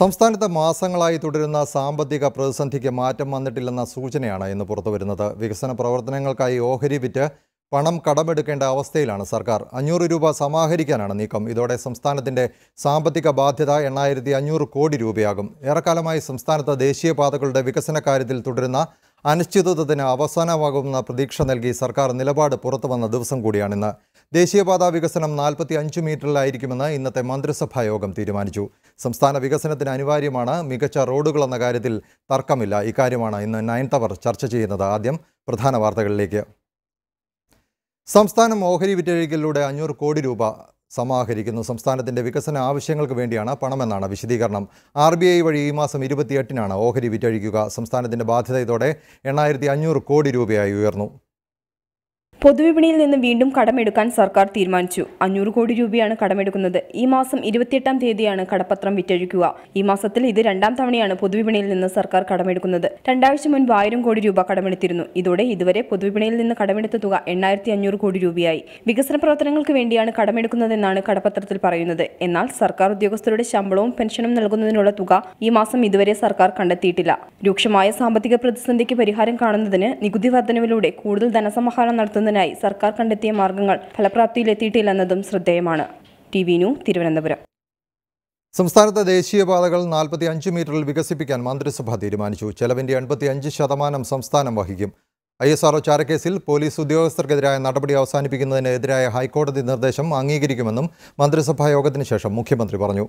സംസ്ഥാനത്ത് മാസങ്ങളായി തുടരുന്ന സാമ്പത്തിക പ്രതിസന്ധിക്ക് മാറ്റം വന്നിട്ടില്ലെന്ന സൂചനയാണ് ഇന്ന് പുറത്തുവരുന്നത്. വികസന പ്രവർത്തനങ്ങൾക്കായി ഓഹരി വിറ്റ് പണം കടമെടുക്കേണ്ട അവസ്ഥയിലാണ് സർക്കാർ. 500 രൂപ സമാഹരിക്കാനാണ് നീക്കം. ഇതോടെ സംസ്ഥാനത്തിന്റെ സാമ്പത്തിക ബാധ്യത 8500 കോടി രൂപയാകും. ഏറെക്കാലമായി സംസ്ഥാനത്ത് ദേശീയപാതകളുടെ വികസന കാര്യത്തിൽ തുടരുന്ന അനിശ്ചിതത്വത്തിന് അവസാനമാകുമെന്ന പ്രതീക്ഷ നൽകി സർക്കാർ നിലപാട് പുറത്തുവന്ന ദിവസം കൂടിയാണിന്ന്. ദേശീയപാത വികസനം 45 മീറ്ററിലായിരിക്കുമെന്ന് ഇന്നത്തെ മന്ത്രിസഭാ യോഗം തീരുമാനിച്ചു. സംസ്ഥാന വികസനത്തിന് അനിവാര്യമാണ് മികച്ച റോഡുകളെന്ന കാര്യത്തിൽ തർക്കമില്ല. ഇക്കാര്യമാണ് ഇന്ന് 9th അവർ ചർച്ച ചെയ്യുന്നത്. ആദ്യം പ്രധാന വാർത്തകളിലേക്ക്. സംസ്ഥാനം ഓഹരി വിറ്റഴിക്കലിലൂടെ 500 കോടി രൂപ സമാഹരിക്കുന്നു. സംസ്ഥാനത്തിന്റെ വികസന ആവശ്യങ്ങൾക്ക് വേണ്ടിയാണ് പണമെന്നാണ് വിശദീകരണം. RBI വഴി ഈ മാസം 28-നാണ് ഓഹരി വിറ്റഴിക്കുക. സംസ്ഥാനത്തിന്റെ ബാധ്യത ഇതോടെ 8500 കോടി രൂപയായി ഉയർന്നു. പൊതുവിപണിയിൽ നിന്ന് വീണ്ടും കടമെടുക്കാൻ സർക്കാർ തീരുമാനിച്ചു. 500 കോടി രൂപയാണ് കടമെടുക്കുന്നത്. ഈ മാസം 28-ാം തീയതിയാണ് കടപ്പത്രം വിറ്റഴിക്കുക. ഈ മാസത്തിൽ ഇത് 2ാം തവണയാണ് പൊതുവിപണിയിൽ നിന്ന് സർക്കാർ കടമെടുക്കുന്നത്. 2 ആഴ്ച മുൻപ് 1000 കോടി രൂപ കടമെടുത്തിരുന്നു. ഇതോടെ ഇതുവരെ പൊതുവിപണിയിൽ നിന്ന് കടമെടുത്ത തുക 8500 കോടി രൂപയായി. വികസന പ്രവർത്തനങ്ങൾക്ക് വേണ്ടിയാണ് കടമെടുക്കുന്നതെന്നാണ് കടപ്പത്രത്തിൽ പറയുന്നത്. എന്നാൽ സർക്കാർ ഉദ്യോഗസ്ഥരുടെ ശമ്പളവും പെൻഷനും നൽകുന്നതിനുള്ള തുക ഈ മാസം ഇതുവരെ സർക്കാർ കണ്ടെത്തിയിട്ടില്ല. രൂക്ഷമായ സാമ്പത്തിക പ്രതിസന്ധിക്ക് പരിഹാരം കാണുന്നതിന് നികുതി വർധനവിലൂടെ കൂടുതൽ ധനസമാഹരണം നടത്തുന്ന സർക്കാർ കണ്ടെത്തിയ മാർഗങ്ങൾ ഫലപ്രാപ്തിയിലെത്തിയിട്ടില്ലെന്നതും ശ്രദ്ധേയമാണ്. TV news, Thiruvananthapuram. സംസ്ഥാനത്തെ ദേശീയപാതകൾ 45 മീറ്ററിൽ വികസിപ്പിക്കാൻ മന്ത്രിസഭ തീരുമാനിച്ചു. ചെലവിന്റെ 85% സംസ്ഥാനം വഹിക്കും. ISRO ചാരക്കേസിൽ പോലീസ് ഉദ്യോഗസ്ഥർക്കെതിരായ നടപടി അവസാനിപ്പിക്കുന്നതിനെതിരായ ഹൈക്കോടതി നിർദ്ദേശം അംഗീകരിക്കുമെന്നും മന്ത്രിസഭാ യോഗത്തിന് ശേഷം മുഖ്യമന്ത്രി പറഞ്ഞു.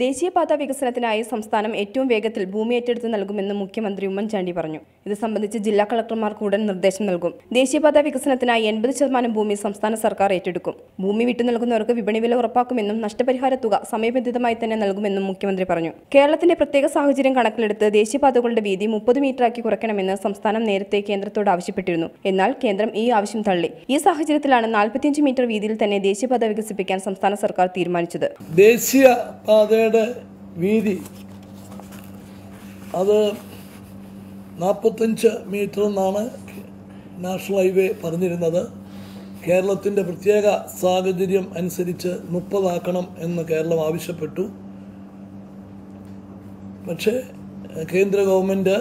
ദേശീയപാത വികസനത്തിനായി സംസ്ഥാനം ഏറ്റവും വേഗത്തിൽ ഭൂമി ഏറ്റെടുത്ത് നൽകുമെന്ന് മുഖ്യമന്ത്രി ഉമ്മൻചാണ്ടി പറഞ്ഞു. ഇത് സംബന്ധിച്ച് ജില്ലാ കളക്ടർമാർക്ക് ഉടൻ നിർദ്ദേശം നൽകും. ദേശീയപാത വികസനത്തിനായി 80% ഭൂമി സംസ്ഥാന സർക്കാർ ഏറ്റെടുക്കും. ഭൂമി വിട്ടു നൽകുന്നവർക്ക് വിപണി വില ഉറപ്പാക്കുമെന്നും നഷ്ടപരിഹാര തുക സമയബന്ധിതമായി തന്നെ നൽകുമെന്നും മുഖ്യമന്ത്രി പറഞ്ഞു. കേരളത്തിന്റെ പ്രത്യേക സാഹചര്യം കണക്കിലെടുത്ത് ദേശീയപാതകളുടെ വീതി 30 മീറ്ററാക്കി കുറയ്ക്കണമെന്ന് സംസ്ഥാനം നേരത്തെ കേന്ദ്രത്തോട് ആവശ്യപ്പെട്ടിരുന്നു. എന്നാൽ കേന്ദ്രം ഈ ആവശ്യം തള്ളി. ഈ സാഹചര്യത്തിലാണ് 45 മീറ്റർ വീതിയിൽ തന്നെ ദേശീയപാത വികസിപ്പിക്കാൻ സംസ്ഥാന സർക്കാർ തീരുമാനിച്ചത്. വീതി അത് 45 മീറ്റർ എന്നാണ് നാഷണൽ ഹൈവേ പറഞ്ഞിരുന്നത്. കേരളത്തിൻ്റെ പ്രത്യേക സാഹചര്യം അനുസരിച്ച് 30 ആക്കണം എന്ന് കേരളം ആവശ്യപ്പെട്ടു. പക്ഷേ കേന്ദ്ര ഗവൺമെൻറ്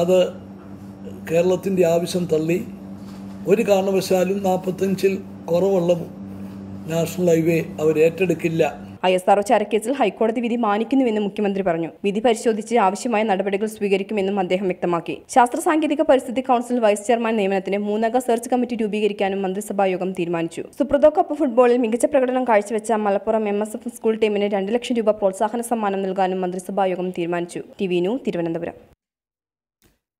അത് കേരളത്തിൻ്റെ ആവശ്യം തള്ളി. ഒരു കാരണവശാലും 45-ൽ കുറവുള്ള നാഷണൽ ഹൈവേ അവർ ഏറ്റെടുക്കില്ല. ISRO ചാരക്കേസിൽ ഹൈക്കോടതി വിധി മാനിക്കുന്നുവെന്നും മുഖ്യമന്ത്രി പറഞ്ഞു. വിധി പരിശോധിച്ച് ആവശ്യമായ നടപടികൾ സ്വീകരിക്കുമെന്നും അദ്ദേഹം വ്യക്തമാക്കി. ശാസ്ത്ര സാങ്കേതിക പരിസ്ഥിതി കൗൺസിൽ വൈസ് ചെയർമാൻ നിയമനത്തിന് 3-അംഗ സെർച്ച് കമ്മിറ്റി രൂപീകരിക്കാനും മന്ത്രിസഭാ യോഗം തീരുമാനിച്ചു. സുബ്രതോ കപ്പ് ഫുട്ബോളിൽ മികച്ച പ്രകടനം കാഴ്ചവെച്ച മലപ്പുറം MSF സ്കൂൾ ടീമിന് 2 ലക്ഷം രൂപ പ്രോത്സാഹന സമ്മാനം നൽകാനും മന്ത്രിസഭാ യോഗം തീരുമാനിച്ചു. TV news, Thiruvananthapuram.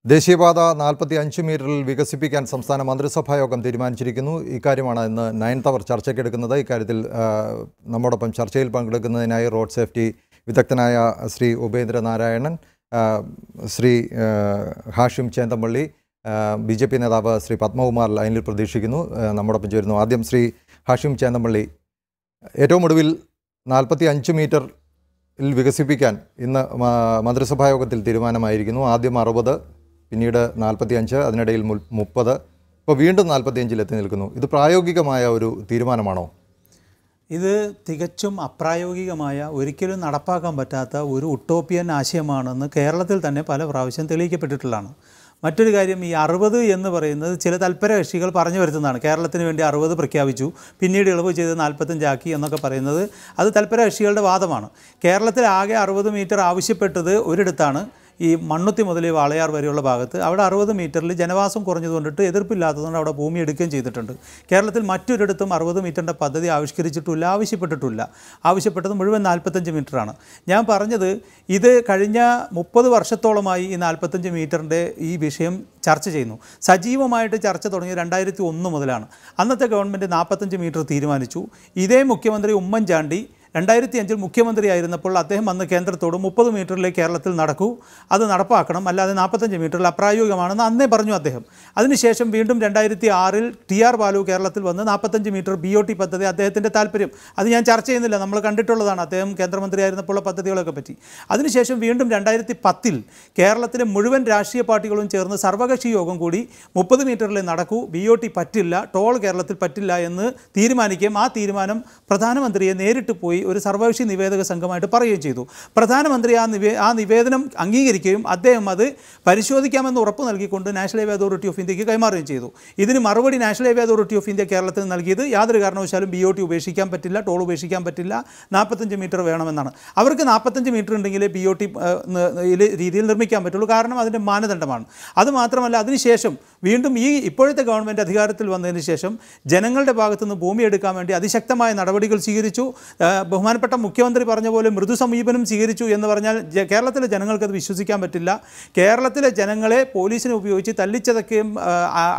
ദേശീയപാത 45 മീറ്ററിൽ വികസിപ്പിക്കാൻ സംസ്ഥാന മന്ത്രിസഭാ യോഗം തീരുമാനിച്ചിരിക്കുന്നു. ഇക്കാര്യമാണ് ഇന്ന് 9th അവർ ചർച്ചയ്ക്കെടുക്കുന്നത്. ഇക്കാര്യത്തിൽ നമ്മോടൊപ്പം ചർച്ചയിൽ പങ്കെടുക്കുന്നതിനായി റോഡ് സേഫ്റ്റി വിദഗ്ധനായ ശ്രീ ഉപേന്ദ്രനാരായണൻ, ശ്രീ ഹാഷിം ചേന്തമ്പള്ളി, BJP നേതാവ് ശ്രീ പത്മകുമാർ ലൈനിൽ പ്രതീക്ഷിക്കുന്നു. നമ്മോടൊപ്പം ചേരുന്നു. ആദ്യം ശ്രീ ഹാഷിം ചേന്തമ്പള്ളി, ഏറ്റവും ഒടുവിൽ 45 മീറ്ററിൽ വികസിപ്പിക്കാൻ ഇന്ന് മന്ത്രിസഭാ യോഗത്തിൽ തീരുമാനമായിരിക്കുന്നു. ആദ്യം 60, പിന്നീട് 45, അതിനിടയിൽ 30, ഇപ്പോൾ വീണ്ടും 45-ൽ എത്തി നിൽക്കുന്നു. ഇത് പ്രായോഗികമായ ഒരു തീരുമാനമാണോ? ഇത് തികച്ചും അപ്രായോഗികമായ, ഒരിക്കലും നടപ്പാക്കാൻ പറ്റാത്ത ഒരു ഉട്ടോപ്പിയൻ ആശയമാണെന്ന് കേരളത്തിൽ തന്നെ പല പ്രാവശ്യം തെളിയിക്കപ്പെട്ടിട്ടുള്ളതാണ്. മറ്റൊരു കാര്യം, ഈ 60 എന്ന് പറയുന്നത് ചില തൽപര കക്ഷികൾ പറഞ്ഞു വരുത്തുന്നതാണ്. കേരളത്തിന് വേണ്ടി 60 പ്രഖ്യാപിച്ചു, പിന്നീട് ഇളവ് ചെയ്ത് 45 ആക്കി എന്നൊക്കെ പറയുന്നത് അത് തൽപര കക്ഷികളുടെ വാദമാണ്. കേരളത്തിൽ ആകെ 60 മീറ്റർ ആവശ്യപ്പെട്ടത് ഒരിടത്താണ്, ഈ മണ്ണുത്തി മുതൽ വാളയാർ വരെയുള്ള ഭാഗത്ത്. അവിടെ 60 മീറ്ററിൽ ജനവാസം കുറഞ്ഞതുകൊണ്ടിട്ട് എതിർപ്പില്ലാത്തതുകൊണ്ട് അവിടെ ഭൂമി എടുക്കുകയും ചെയ്തിട്ടുണ്ട്. കേരളത്തിൽ മറ്റൊരിടത്തും 60 മീറ്ററിൻ്റെ പദ്ധതി ആവിഷ്കരിച്ചിട്ടില്ല, ആവശ്യപ്പെട്ടിട്ടില്ല. ആവശ്യപ്പെട്ടത് മുഴുവൻ 45 മീറ്ററാണ്. ഞാൻ പറഞ്ഞത്, ഇത് കഴിഞ്ഞ 30 വർഷത്തോളമായി ഈ 45 മീറ്ററിൻ്റെ ഈ വിഷയം ചർച്ച ചെയ്യുന്നു. സജീവമായിട്ട് ചർച്ച തുടങ്ങിയത് 2001 മുതലാണ്. അന്നത്തെ ഗവൺമെൻറ് 45 മീറ്റർ തീരുമാനിച്ചു. ഇതേ മുഖ്യമന്ത്രി ഉമ്മൻചാണ്ടി 2005-ൽ മുഖ്യമന്ത്രിയായിരുന്നപ്പോൾ അദ്ദേഹം അന്ന് കേന്ദ്രത്തോട് 30 മീറ്ററിലേക്ക് കേരളത്തിൽ നടക്കൂ, അത് നടപ്പാക്കണം, അല്ലാതെ 45 മീറ്ററിൽ അപ്രായോഗികമാണെന്ന് അന്നേ പറഞ്ഞു അദ്ദേഹം. അതിനുശേഷം വീണ്ടും 2006-ൽ TR ബാലു കേരളത്തിൽ വന്ന് 45 മീറ്റർ BOT പദ്ധതി, അദ്ദേഹത്തിൻ്റെ താല്പര്യം, അത് ഞാൻ ചർച്ച ചെയ്യുന്നില്ല, നമ്മൾ കണ്ടിട്ടുള്ളതാണ് അദ്ദേഹം കേന്ദ്രമന്ത്രിയായിരുന്നപ്പോൾ പദ്ധതികളൊക്കെ പറ്റി. അതിനുശേഷം വീണ്ടും 2010-ൽ കേരളത്തിലെ മുഴുവൻ രാഷ്ട്രീയ പാർട്ടികളും ചേർന്ന് സർവകക്ഷി യോഗം കൂടി 30 മീറ്ററിൽ നടക്കൂ, BOT പറ്റില്ല, ടോൾ കേരളത്തിൽ പറ്റില്ല എന്ന് തീരുമാനിക്കുകയും ആ തീരുമാനം പ്രധാനമന്ത്രിയെ നേരിട്ട് പോയി ഒരു സർവകക്ഷി നിവേദക സംഘമായിട്ട് പറയുകയും ചെയ്തു. പ്രധാനമന്ത്രി ആ നിവേദനം അംഗീകരിക്കുകയും അദ്ദേഹം അത് പരിശോധിക്കാമെന്ന് ഉറപ്പ് നൽകിക്കൊണ്ട് നാഷണൽ ഹൈവേ അതോറിറ്റി ഓഫ് ഇന്ത്യക്ക് കൈമാറുകയും ചെയ്തു. ഇതിന് മറുപടി national highway authority of India കേരളത്തിന് നൽകിയത് യാതൊരു കാരണവശാലും BOT ഉപേക്ഷിക്കാൻ പറ്റില്ല, ടോൾ ഉപേക്ഷിക്കാൻ പറ്റില്ല, 45 മീറ്റർ വേണമെന്നാണ്. അവർക്ക് 45 മീറ്റർ ഉണ്ടെങ്കിലേ BOT രീതിയിൽ നിർമ്മിക്കാൻ പറ്റുള്ളൂ. കാരണം അതിൻ്റെ മാനദണ്ഡമാണ്. അതുമാത്രമല്ല, അതിനുശേഷം വീണ്ടും ഇപ്പോഴത്തെ ഗവൺമെൻറ് അധികാരത്തിൽ വന്നതിന് ശേഷം ജനങ്ങളുടെ ഭാഗത്തുനിന്ന് ഭൂമി എടുക്കാൻ വേണ്ടി അതിശക്തമായ നടപടികൾ സ്വീകരിച്ചു. ബഹുമാനപ്പെട്ട മുഖ്യമന്ത്രി പറഞ്ഞ പോലെ മൃദു സമീപനം സ്വീകരിച്ചു എന്ന് പറഞ്ഞാൽ കേരളത്തിലെ ജനങ്ങൾക്കത് വിശ്വസിക്കാൻ പറ്റില്ല. കേരളത്തിലെ ജനങ്ങളെ പോലീസിനെ ഉപയോഗിച്ച് തല്ലിച്ചതക്കുകയും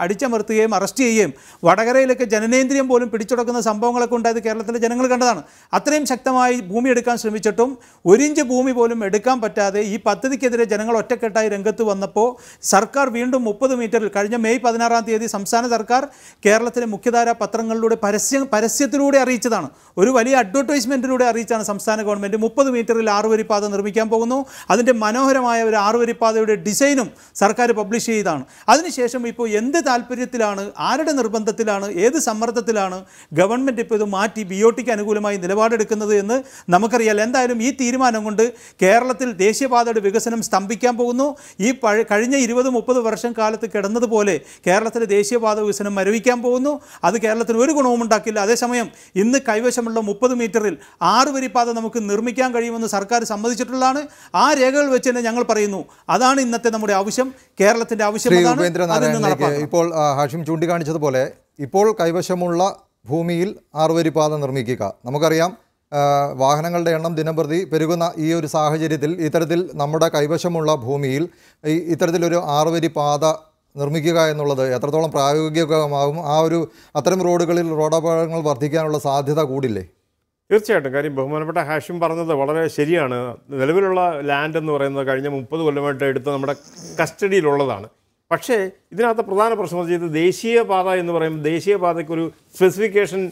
അടിച്ചമർത്തുകയും അറസ്റ്റ് ചെയ്യുകയും വടകരയിലൊക്കെ ജനനേന്ദ്രിയം പോലും പിടിച്ചെടുക്കുന്ന സംഭവങ്ങളൊക്കെ ഉണ്ടായത് കേരളത്തിലെ ജനങ്ങൾ കണ്ടതാണ്. അത്രയും ശക്തമായി ഭൂമി എടുക്കാൻ ശ്രമിച്ചിട്ടും 1 ഇഞ്ച് ഭൂമി പോലും എടുക്കാൻ പറ്റാതെ ഈ പദ്ധതിക്കെതിരെ ജനങ്ങൾ ഒറ്റക്കെട്ടായി രംഗത്ത് വന്നപ്പോൾ സർക്കാർ വീണ്ടും 30 മീറ്ററിൽ കഴിഞ്ഞ മെയ് 16-ാം തീയതി സംസ്ഥാന സർക്കാർ കേരളത്തിലെ മുഖ്യധാരാ പത്രങ്ങളിലൂടെ പരസ്യത്തിലൂടെ അറിയിച്ചതാണ്. ഒരു വലിയ അഡ്വർടൈസ്മെൻറ്റിലൂടെ അറിയിച്ചാണ് സംസ്ഥാന ഗവൺമെൻറ് 30 മീറ്ററിൽ 6 വരിപ്പാത നിർമ്മിക്കാൻ പോകുന്നു. അതിൻ്റെ മനോഹരമായ ഒരു 6 വരിപ്പാതയുടെ ഡിസൈനും സർക്കാർ പബ്ലിഷ് ചെയ്തതാണ്. അതിനുശേഷം ഇപ്പോൾ എന്ത് താല്പര്യത്തിലാണ്, ആരുടെ നിർബന്ധത്തിലാണ്, ഏത് സമ്മർദ്ദത്തിലാണ് ഗവൺമെൻറ് ഇപ്പോൾ ഇത് മാറ്റി BOTക്ക് അനുകൂലമായി നിലപാടെടുക്കുന്നത് എന്ന് നമുക്കറിയാം. എന്തായാലും ഈ തീരുമാനം കൊണ്ട് കേരളത്തിൽ ദേശീയപാതയുടെ വികസനം സ്തംഭിക്കാൻ പോകുന്നു. ഈ കഴിഞ്ഞ 20-30 വർഷം കാലത്ത് കിടന്നതുപോലെ കേരളത്തിലെ ദേശീയപാത വികസനം മരവിക്കാൻ പോകുന്നു. അത് കേരളത്തിന് ഒരു ഗുണവും ഉണ്ടാക്കില്ല. അതേസമയം ഇന്ന് കൈവശമുള്ള 30 മീറ്ററിൽ 6 വരിപ്പാത നമുക്ക് നിർമ്മിക്കാൻ കഴിയുമെന്ന് സർക്കാർ സമ്മതിച്ചിട്ടുള്ളതാണ്. ആ രേഖകൾ വെച്ച് തന്നെ ഞങ്ങൾ പറയുന്നു, അതാണ് ഇന്നത്തെ നമ്മുടെ ആവശ്യം, കേരളത്തിൻ്റെ ആവശ്യം. ഇപ്പോൾ ഹാഷിം ചൂണ്ടിക്കാണിച്ചതുപോലെ ഇപ്പോൾ കൈവശമുള്ള ഭൂമിയിൽ 6 വരിപ്പാത നിർമ്മിക്കുക. നമുക്കറിയാം വാഹനങ്ങളുടെ എണ്ണം ദിനംപ്രതി പെരുകുന്ന ഈ ഒരു സാഹചര്യത്തിൽ ഇത്തരത്തിൽ നമ്മുടെ കൈവശമുള്ള ഭൂമിയിൽ ഇത്തരത്തിലൊരു 6 വരിപ്പാത നിർമ്മിക്കുക എന്നുള്ളത് എത്രത്തോളം പ്രായോഗികമാകും? അത്തരം റോഡുകളിൽ റോഡപകടങ്ങൾ വർദ്ധിക്കാനുള്ള സാധ്യത കൂടില്ലേ? തീർച്ചയായിട്ടും. കാര്യം ബഹുമാനപ്പെട്ട ഹാഷിം പറഞ്ഞത് വളരെ ശരിയാണ്. നിലവിലുള്ള ലാൻഡ് എന്ന് പറയുന്നത് കഴിഞ്ഞ 30 കൊല്ലമായിട്ട് എടുത്ത് നമ്മുടെ കസ്റ്റഡിയിലുള്ളതാണ്. പക്ഷേ ഇതിനകത്ത് പ്രധാന പ്രശ്നം ചെയ്ത് ദേശീയപാത എന്ന് പറയുമ്പോൾ ദേശീയപാതയ്ക്കൊരു സ്പെസിഫിക്കേഷൻ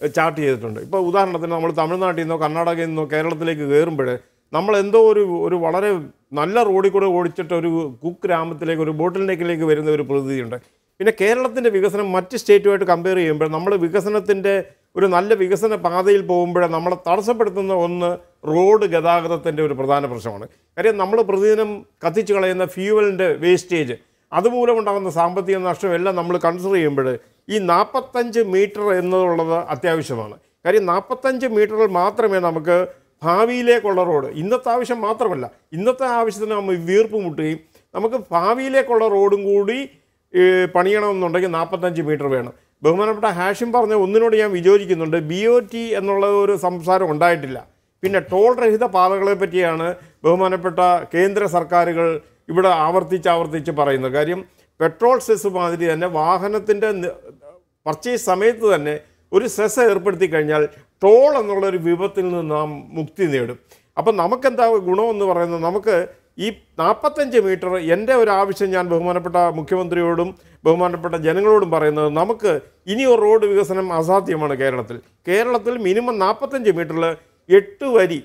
ചാർട്ട് ചെയ്തിട്ടുണ്ട്. ഇപ്പോൾ ഉദാഹരണത്തിന് നമ്മൾ തമിഴ്നാട്ടിൽ നിന്നോ കർണാടകയിൽ നിന്നോ കേരളത്തിലേക്ക് കയറുമ്പോൾ നമ്മൾ എന്തോ ഒരു വളരെ നല്ല റോഡിൽ കൂടെ ഓടിച്ചിട്ട് ഒരു കുഗ്രാമത്തിലേക്ക്, ഒരു ബോട്ടിൽ നെക്കിലേക്ക് വരുന്ന ഒരു പ്രതീതിയുണ്ട്. പിന്നെ കേരളത്തിൻ്റെ വികസനം മറ്റ് സ്റ്റേറ്റുമായിട്ട് കമ്പയർ ചെയ്യുമ്പോൾ നമ്മൾ വികസനത്തിൻ്റെ ഒരു നല്ല വികസന പാതയിൽ പോകുമ്പോഴേ നമ്മളെ തടസ്സപ്പെടുത്തുന്ന ഒന്ന് റോഡ് ഗതാഗതത്തിൻ്റെ ഒരു പ്രധാന പ്രശ്നമാണ്. കാര്യം നമ്മൾ പ്രതിദിനം കത്തിച്ച് കളയുന്ന ഫ്യൂവലിൻ്റെ വേസ്റ്റേജ്, അതുമൂലമുണ്ടാകുന്ന സാമ്പത്തിക നഷ്ടം എല്ലാം നമ്മൾ കൺസിഡർ ചെയ്യുമ്പോൾ ഈ 45 മീറ്റർ എന്നുള്ളത് അത്യാവശ്യമാണ്. കാര്യം 45 മീറ്ററിൽ മാത്രമേ നമുക്ക് ഭാവിയിലേക്കുള്ള റോഡ്, ഇന്നത്തെ ആവശ്യം മാത്രമല്ല, ഇന്നത്തെ ആവശ്യത്തിന് നമ്മൾ വീർപ്പ് മുട്ടുകയും നമുക്ക് ഭാവിയിലേക്കുള്ള റോഡും കൂടി പണിയണമെന്നുണ്ടെങ്കിൽ 45 മീറ്റർ വേണം. ബഹുമാനപ്പെട്ട ഹാഷിം പറഞ്ഞ ഒന്നിനോട് ഞാൻ വിയോജിക്കുന്നുണ്ട്. BOT എന്നുള്ള ഒരു സംസാരം ഉണ്ടായിട്ടില്ല. പിന്നെ ടോൾ രഹിത പാതകളെ പറ്റിയാണ് ബഹുമാനപ്പെട്ട കേന്ദ്ര സർക്കാരുകൾ ഇവിടെ ആവർത്തിച്ച് പറയുന്നത്. കാര്യം പെട്രോൾ സെസ് മാതിരി തന്നെ വാഹനത്തിൻ്റെ പർച്ചേസ് സമയത്ത് തന്നെ ഒരു സെസ് ഏർപ്പെടുത്തി കഴിഞ്ഞാൽ ടോൾ എന്നുള്ളൊരു വിപത്തിൽ നിന്ന് നാം മുക്തി നേടും. അപ്പം നമുക്കെന്താ ഗുണമെന്ന് പറയുന്നത്, നമുക്ക് ഈ 45 മീറ്റർ എൻ്റെ ഒരു ആവശ്യം ഞാൻ ബഹുമാനപ്പെട്ട മുഖ്യമന്ത്രിയോടും ബഹുമാനപ്പെട്ട ജനങ്ങളോടും പറയുന്നത്, നമുക്ക് ഇനി ഒരു റോഡ് വികസനം അസാധ്യമാണ് കേരളത്തിൽ മിനിമം 45 മീറ്ററിൽ 8 വരി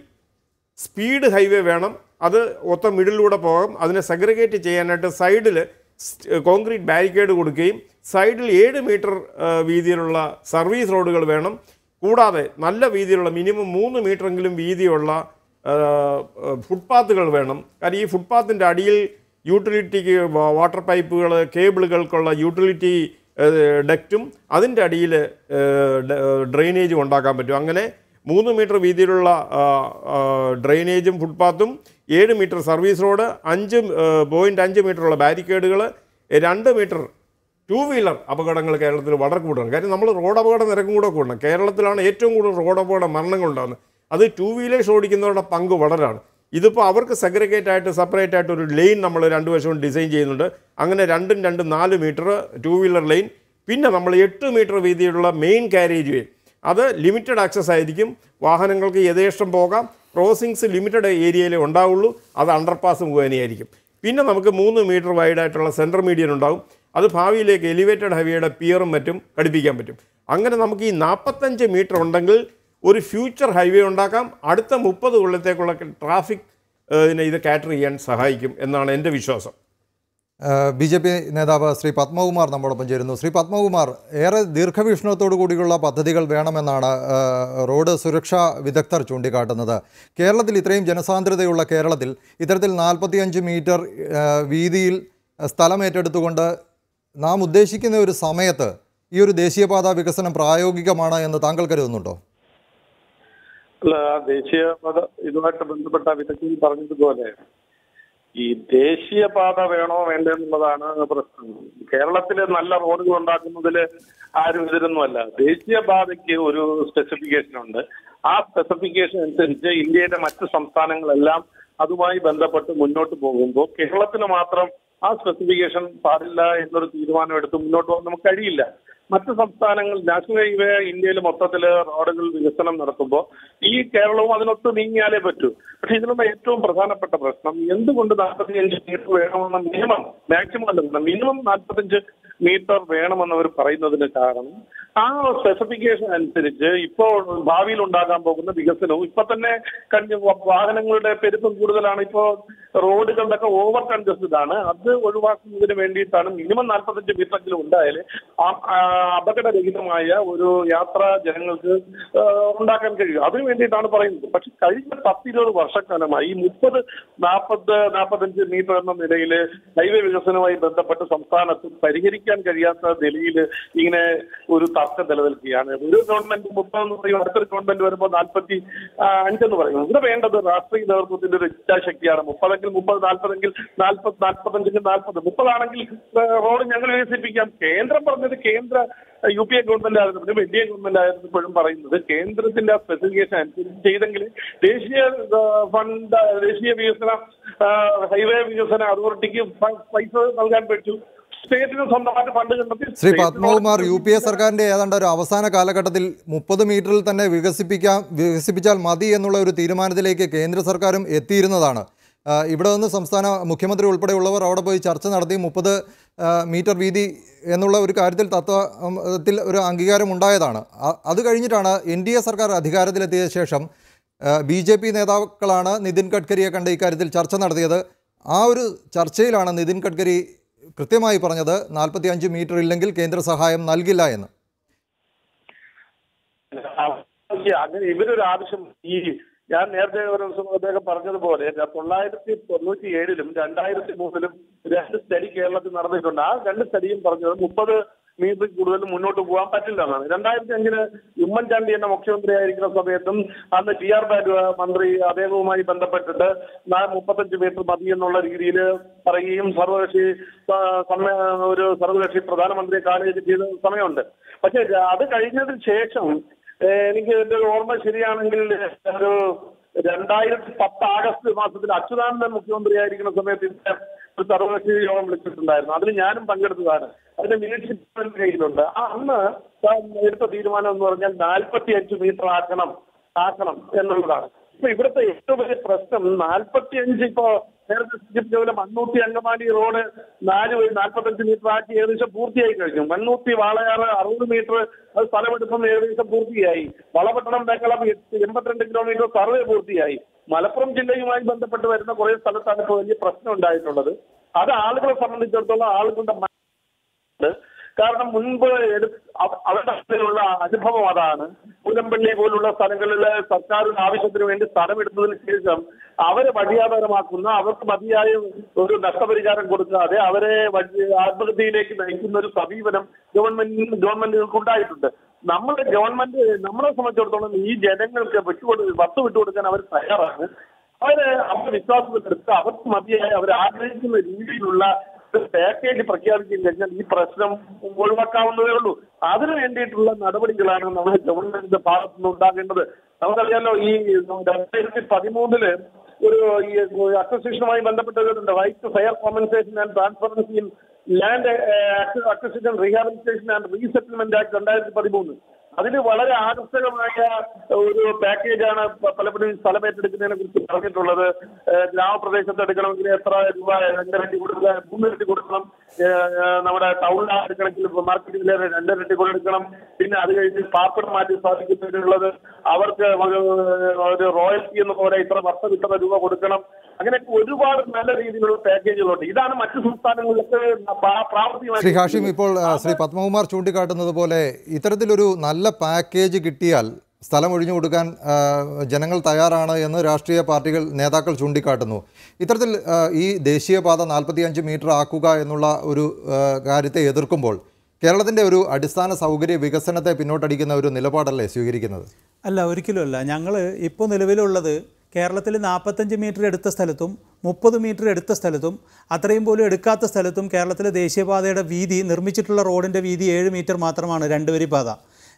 സ്പീഡ് ഹൈവേ വേണം. അത് ഒത്ത മിഡിലൂടെ പോകാം. അതിനെ സെഗ്രിഗേറ്റ് ചെയ്യാനായിട്ട് സൈഡിൽ കോൺക്രീറ്റ് ബാരിക്കേഡ് കൊടുക്കുകയും സൈഡിൽ 7 മീറ്റർ വീതിയിലുള്ള സർവീസ് റോഡുകൾ വേണം. കൂടാതെ നല്ല വീതിയിലുള്ള മിനിമം 3 മീറ്ററെങ്കിലും വീതിയുള്ള ഫുട്പാത്തുകൾ വേണം. കാരണം ഈ ഫുട്പാത്തിൻ്റെ അടിയിൽ യൂട്ടിലിറ്റിക്ക് വാട്ടർ പൈപ്പുകൾ, കേബിളുകൾക്കുള്ള യൂട്ടിലിറ്റി ഡക്റ്റും അതിൻ്റെ അടിയിൽ ഡ്രെയിനേജും ഉണ്ടാക്കാൻ പറ്റും. അങ്ങനെ 3 മീറ്റർ വീതിയിലുള്ള ഡ്രെയിനേജും ഫുട്പാത്തും, 7 മീറ്റർ സർവീസ് റോഡ്, 5.5 മീറ്ററുള്ള ബാരിക്കേഡുകൾ, 2 മീറ്റർ 2 വീലർ അപകടങ്ങൾ കേരളത്തിൽ വളരെ കൂടുതലാണ്. കാര്യം നമ്മൾ റോഡ് അപകട നിരക്കും കൂടെ കൂടണം. കേരളത്തിലാണ് ഏറ്റവും കൂടുതൽ റോഡ് അപകട മരണങ്ങളുണ്ടാകുന്നത്. അത് 2 വീലേഴ്സ് ഓടിക്കുന്നവരുടെ പങ്ക് വളരെയാണ്. ഇതിപ്പോൾ അവർക്ക് സെപ്പറേറ്റ് ആയിട്ട് ഒരു ലൈൻ നമ്മൾ 2 വശവും ഡിസൈൻ ചെയ്യുന്നുണ്ട്. അങ്ങനെ 2 4 മീറ്റർ 2 വീലർ ലൈൻ, പിന്നെ നമ്മൾ 8 മീറ്റർ വീതിയുള്ള മെയിൻ കാരേജ് വേ, അത് ലിമിറ്റഡ് ആക്സസ് ആയിരിക്കും. വാഹനങ്ങൾക്ക് യഥേഷ്ടം പോകാം. ക്രോസിങ്സ് ലിമിറ്റഡ് ഏരിയയിലേ ഉണ്ടാവുള്ളൂ. അത് അണ്ടർപാസ് മുഖേനയായിരിക്കും. പിന്നെ നമുക്ക് 3 മീറ്റർ വൈഡായിട്ടുള്ള സെൻട്രൽ മീഡിയൻ ഉണ്ടാവും. അത് ഭാവിയിലേക്ക് എലിവേറ്റഡ് ഹൈവേയുടെ പിയറും മറ്റും ഘടിപ്പിക്കാൻ പറ്റും. അങ്ങനെ നമുക്ക് ഈ 45 മീറ്റർ ഉണ്ടെങ്കിൽ ഒരു ഫ്യൂച്ചർ ഹൈവേ ഉണ്ടാക്കാം. അടുത്ത 30 കൊല്ലത്തേക്കുള്ള ട്രാഫിക് ഇത് കാറ്റർ ചെയ്യാൻ സഹായിക്കും എന്നാണ് എൻ്റെ വിശ്വാസം. BJP നേതാവ് ശ്രീ പത്മകുമാർ നമ്മോടൊപ്പം ചേരുന്നു. ശ്രീ പത്മകുമാർ, ഏറെ ദീർഘവീക്ഷണത്തോടു കൂടിയുള്ള പദ്ധതികൾ വേണമെന്നാണ് റോഡ് സുരക്ഷാ വിദഗ്ധർ ചൂണ്ടിക്കാട്ടുന്നത്. കേരളത്തിൽ ഇത്രയും ജനസാന്ദ്രതയുള്ള കേരളത്തിൽ ഇത്തരത്തിൽ 45 മീറ്റർ വീതിയിൽ സ്ഥലം ഏറ്റെടുത്തുകൊണ്ട് നാം ഉദ്ദേശിക്കുന്ന ഒരു സമയത്ത് ഈ ഒരു ദേശീയപാത വികസനം പ്രായോഗികമാണ് എന്ന് താങ്കൾ കരുതുന്നുണ്ടോ? അല്ല, ദേശീയപാത ഇതുമായിട്ട് ബന്ധപ്പെട്ട വിദഗ്ധൻ പറഞ്ഞതുപോലെ ഈ ദേശീയപാത വേണോ വേണ്ടേ എന്നുള്ളതാണ് പ്രശ്നം. കേരളത്തില് നല്ല റോഡുകൾ ഉണ്ടാക്കുന്നതിൽ ആരും എതിരൊന്നുമല്ല. ദേശീയപാതയ്ക്ക് ഒരു സ്പെസിഫിക്കേഷൻ ഉണ്ട്. ആ സ്പെസിഫിക്കേഷൻ അനുസരിച്ച് ഇന്ത്യയിലെ മറ്റ് സംസ്ഥാനങ്ങളെല്ലാം അതുമായി ബന്ധപ്പെട്ട് മുന്നോട്ട് പോകുമ്പോൾ കേരളത്തിന് മാത്രം ആ സ്പെസിഫിക്കേഷൻ പാടില്ല എന്നൊരു തീരുമാനം എടുത്ത് മുന്നോട്ട് പോകാൻ നമുക്ക് കഴിയില്ല. മറ്റ് സംസ്ഥാനങ്ങൾ നാഷണൽ ഹൈവേ ഇന്ത്യയിൽ മൊത്തത്തിൽ റോഡുകൾ വികസനം നടത്തുമ്പോൾ ഈ കേരളവും അതിനൊത്ത് നീങ്ങിയാലേ പറ്റൂ. പക്ഷെ ഇതിനുള്ള ഏറ്റവും പ്രധാനപ്പെട്ട പ്രശ്നം എന്തുകൊണ്ട് 45 മീറ്റർ വേണമെന്ന മാക്സിമം അല്ല, മിനിമം 45 മീറ്റർ വേണമെന്നവർ പറയുന്നതിന് കാരണം ആ സ്പെസിഫിക്കേഷൻ അനുസരിച്ച് ഇപ്പോൾ ഭാവിയിൽ ഉണ്ടാകാൻ പോകുന്ന വികസനവും ഇപ്പൊ തന്നെ വാഹനങ്ങളുടെ പെരുപ്പം കൂടുതലാണ്. ഇപ്പോൾ റോഡുകളുടെ ഓവർ കൺജസ്റ്റഡ് ആണ്. അത് ഒഴിവാക്കുന്നതിന് വേണ്ടിയിട്ടാണ് മിനിമം 45 മീറ്ററെങ്കിലും ഉണ്ടായാൽ അപകടരഹിതമായ ഒരു യാത്ര ജനങ്ങൾക്ക് ഉണ്ടാക്കാൻ കഴിയും. അതിനു വേണ്ടിയിട്ടാണ് പറയുന്നത്. പക്ഷെ കഴിഞ്ഞ 10-20 വർഷക്കാലമായി 30-40-45 മീറ്റർ എന്ന നിലയിൽ ഹൈവേ വികസനവുമായി ബന്ധപ്പെട്ട് സംസ്ഥാനത്ത് പരിഹരിക്കാൻ കഴിയാത്ത നിലയിൽ ഇങ്ങനെ ഒരു തർക്കം നിലനിൽക്കുകയാണ്. ഒരു ഗവൺമെന്റ് 30 എന്ന് പറയും, അടുത്തൊരു ഗവൺമെന്റ് വരുമ്പോൾ 45 എന്ന് പറയുന്നത്. ഇവിടെ വേണ്ടത് രാഷ്ട്രീയ നേതൃത്വത്തിന്റെ ഒരു ഇച്ഛാശക്തിയാണ്. 30-എങ്കിൽ 30, 40-എങ്കിൽ 40, 45-എങ്കിൽ 40, 30 ആണെങ്കിൽ റോഡ് ഞങ്ങൾ വികസിപ്പിക്കാം. കേന്ദ്രം പറഞ്ഞത് കേന്ദ്ര UPA ഗവൺമെന്റ് ആയിരുന്നു, വലിയ ഗവൺമെന്റ് ആയിരുന്നു. ഇപ്പോഴും പറയുന്നത് കേന്ദ്രത്തിന്റെ ആ സ്പെസിഫിക്കേഷൻ അനുസരിച്ച് ചെയ്തെങ്കിൽ ദേശീയ വികസന ഹൈവേ വികസന അതോറിറ്റിക്ക് പൈസ നൽകാൻ പറ്റൂ. സ്റ്റേറ്റിന് സ്വന്തമായിട്ട് ഫണ്ട് കണ്ടെത്തി. ശ്രീ പത്മകുമാർ, UPA സർക്കാരിൻ്റെ ഏതാണ്ട് ഒരു അവസാന കാലഘട്ടത്തിൽ 30 മീറ്ററിൽ തന്നെ വികസിപ്പിച്ചാൽ മതി എന്നുള്ള ഒരു തീരുമാനത്തിലേക്ക് കേന്ദ്ര സർക്കാരും എത്തിയിരുന്നതാണ്. ഇവിടെ നിന്ന് സംസ്ഥാന മുഖ്യമന്ത്രി ഉൾപ്പെടെയുള്ളവർ അവിടെ പോയി ചർച്ച നടത്തി 30 മീറ്റർ വീതി എന്നുള്ള ഒരു കാര്യത്തിൽ തത്വത്തിൽ ഒരു അംഗീകാരം ഉണ്ടായതാണ്. അത് കഴിഞ്ഞിട്ടാണ് NDA സർക്കാർ അധികാരത്തിലെത്തിയ ശേഷം BJP നേതാക്കളാണ് നിതിൻ ഗഡ്കരിയെ കണ്ട് ഇക്കാര്യത്തിൽ ചർച്ച നടത്തിയത്. ആ ഒരു ചർച്ചയിലാണ് നിതിൻ ഗഡ്കരി കൃത്യമായി പറഞ്ഞത് 45 മീറ്റർ ഇല്ലെങ്കിൽ കേന്ദ്ര സഹായം നൽകില്ല എന്ന്. ഇവരൊരു ആവശ്യം ഞാൻ നേരത്തെ ഒരു ദിവസം അദ്ദേഹം പറഞ്ഞതുപോലെ 1997-ലും 2003-ലും 2 സ്റ്റഡി കേരളത്തിൽ നടന്നിട്ടുണ്ട്. ആ 2 സ്റ്റഡിയും പറഞ്ഞത് 30 മീറ്റർ കൂടുതൽ മുന്നോട്ട് പോകാൻ പറ്റില്ല എന്നാണ്. 2005-ല് ഉമ്മൻചാണ്ടി എന്ന മുഖ്യമന്ത്രി ആയിരിക്കുന്ന സമയത്തും അന്ന് TR ബാലു മന്ത്രി അദ്ദേഹവുമായി ബന്ധപ്പെട്ടിട്ട് 35 മീറ്റർ മതി എന്നുള്ള രീതിയിൽ പറയുകയും ഒരു സർവകക്ഷി പ്രധാനമന്ത്രിയെ കാണുകയും ചെയ്ത സമയമുണ്ട്. പക്ഷെ അത് കഴിഞ്ഞതിന് ശേഷം എനിക്ക് എന്റെ ഓർമ്മ ശരിയാണെങ്കിൽ ഒരു 2010 ആഗസ്റ്റ് മാസത്തിൽ അച്യുതാനന്ദൻ മുഖ്യമന്ത്രിയായിരിക്കുന്ന സമയത്ത് ഒരു സർവകക്ഷി യോഗം വിളിച്ചിട്ടുണ്ടായിരുന്നു. അതിൽ ഞാനും പങ്കെടുത്തതാണ്. അതിന്റെ മിനിറ്റ്സ് കയ്യിലുണ്ട്. അന്ന് എടുത്ത തീരുമാനം എന്ന് പറഞ്ഞാൽ 45 മീറ്റർ ആക്കണം എന്നുള്ളതാണ്. ഇപ്പൊ ഇവിടുത്തെ ഏറ്റവും വലിയ പ്രശ്നം 45 ഇപ്പോ നേരത്തെ സൂചിപ്പിച്ചതുപോലെ മണ്ണൂത്തി അങ്കമാലി റോഡ് 45 മീറ്റർ ആക്കി ഏകദേശം പൂർത്തിയായി കഴിഞ്ഞു. മണ്ണൂത്തി വാളയാറ് 60 മീറ്റർ അത് സ്ഥലമെടുക്കുന്ന ഏകദേശം പൂർത്തിയായി. വളപട്ടണം ബംഗളം 82 കിലോമീറ്റർ സർവേ പൂർത്തിയായി. മലപ്പുറം ജില്ലയുമായി ബന്ധപ്പെട്ട് വരുന്ന കുറെ സ്ഥലത്താണ് ഇപ്പോൾ വലിയ പ്രശ്നം ഉണ്ടായിട്ടുള്ളത്. അത് ആളുകളെ സംബന്ധിച്ചിടത്തോളം ആളുകളുടെ കാരണം മുൻപ് അവരുടെ അനുഭവം അതാണ്. മുല്ലപ്പള്ളി പോലുള്ള സ്ഥലങ്ങളിൽ സർക്കാരിന്റെ ആവശ്യത്തിന് വേണ്ടി സ്ഥലമെടുത്തതിന് ശേഷം അവരെ വഴിയാധാരമാക്കുന്ന, അവർക്ക് മതിയായ ഒരു നഷ്ടപരിഹാരം കൊടുക്കാതെ അവരെ ആത്മഹത്യയിലേക്ക് നയിക്കുന്ന ഒരു സമീപനം ഗവൺമെന്റുകൾക്ക് ഉണ്ടായിട്ടുണ്ട്. നമ്മളെ സംബന്ധിച്ചിടത്തോളം ഈ ജനങ്ങൾക്ക് വസ്തു വിട്ടുകൊടുക്കാൻ അവർ തയ്യാറാണ്. അവരുടെ വിശ്വാസത്തിലെടുത്ത് അവർക്ക് മതിയായ അവർ ആഗ്രഹിക്കുന്ന രീതിയിലുള്ള പാക്കേജ് പ്രഖ്യാപിച്ചു കഴിഞ്ഞാൽ ഈ പ്രശ്നം ഒഴിവാക്കാവുന്നതേ ഉള്ളൂ. അതിനു വേണ്ടിയിട്ടുള്ള നടപടികളാണ് നമ്മുടെ ഗവൺമെന്റിന്റെ ഭാഗത്തു നിന്ന് ഉണ്ടാകേണ്ടത്. നമുക്കറിയാലോ, ഈ 2013-ല് ഒരു അക്വസിഷനുമായി ബന്ധപ്പെട്ടതുണ്ട്. Right to fair compensation and transparency in land acquisition rehabilitation and resettlement act 2013. അതിന് വളരെ ആകർഷകമായ ഒരു പാക്കേജാണ് പലപ്പോഴും സ്ഥലം ഏറ്റെടുക്കുന്നതിനെ കുറിച്ച് പറഞ്ഞിട്ടുള്ളത്. ഗ്രാമപ്രദേശത്ത് എടുക്കണമെങ്കിൽ എത്ര രൂപ, 2 ഇരട്ടി കൊടുക്കുക, 3 ഇരട്ടി കൊടുക്കണം. നമ്മുടെ ടൗണിൽ എടുക്കണമെങ്കിൽ മാർക്കറ്റിൽ 2 ഇരട്ടി കൊടുക്കണം. പിന്നെ അത് കഴിഞ്ഞ് പാർപ്പിടം മാറ്റി സ്ഥാപിക്കുന്നതിനുള്ളത് അവർക്ക് ഒരു റോയൽറ്റി എന്ന് പോലെ ഇത്ര വർഷം ഇത്ര രൂപ കൊടുക്കണം. അങ്ങനെയൊക്കെ ഒരുപാട് നല്ല രീതിയിലുള്ള പാക്കേജുകളുണ്ട്. ഇതാണ് മറ്റു സംസ്ഥാനങ്ങൾക്ക് പ്രാവർത്തികമായി. ശ്രീ ഹാഷിം, ഇപ്പോൾ ശ്രീ പത്മകുമാർ ചൂണ്ടിക്കാട്ടുന്നത് പോലെ ഇത്തരത്തിലൊരു നല്ല പാക്കേജ് കിട്ടിയാൽ സ്ഥലം ഒഴിഞ്ഞു കൊടുക്കാൻ ജനങ്ങൾ തയ്യാറാണ് എന്ന് രാഷ്ട്രീയ പാർട്ടികൾ നേതാക്കൾ ചൂണ്ടിക്കാട്ടുന്നു. ഇത്തരത്തിൽ ഈ ദേശീയപാത 45 മീറ്റർ ആക്കുക എന്നുള്ള ഒരു കാര്യത്തെ എതിർക്കുമ്പോൾ കേരളത്തിൻ്റെ ഒരു അടിസ്ഥാന സൗകര്യ വികസനത്തെ പിന്നോട്ടടിക്കുന്ന ഒരു നിലപാടല്ലേ സ്വീകരിക്കുന്നത്? അല്ല, ഒരിക്കലുമല്ല. ഞങ്ങൾ ഇപ്പോൾ നിലവിലുള്ളത് കേരളത്തിൽ 45 മീറ്റർ എടുത്ത സ്ഥലത്തും 30 മീറ്റർ എടുത്ത സ്ഥലത്തും അത്രയും പോലും എടുക്കാത്ത സ്ഥലത്തും കേരളത്തിലെ ദേശീയപാതയുടെ വീതി, നിർമ്മിച്ചിട്ടുള്ള റോഡിൻ്റെ വീതി 7 മീറ്റർ മാത്രമാണ്, 2 വരി പാത.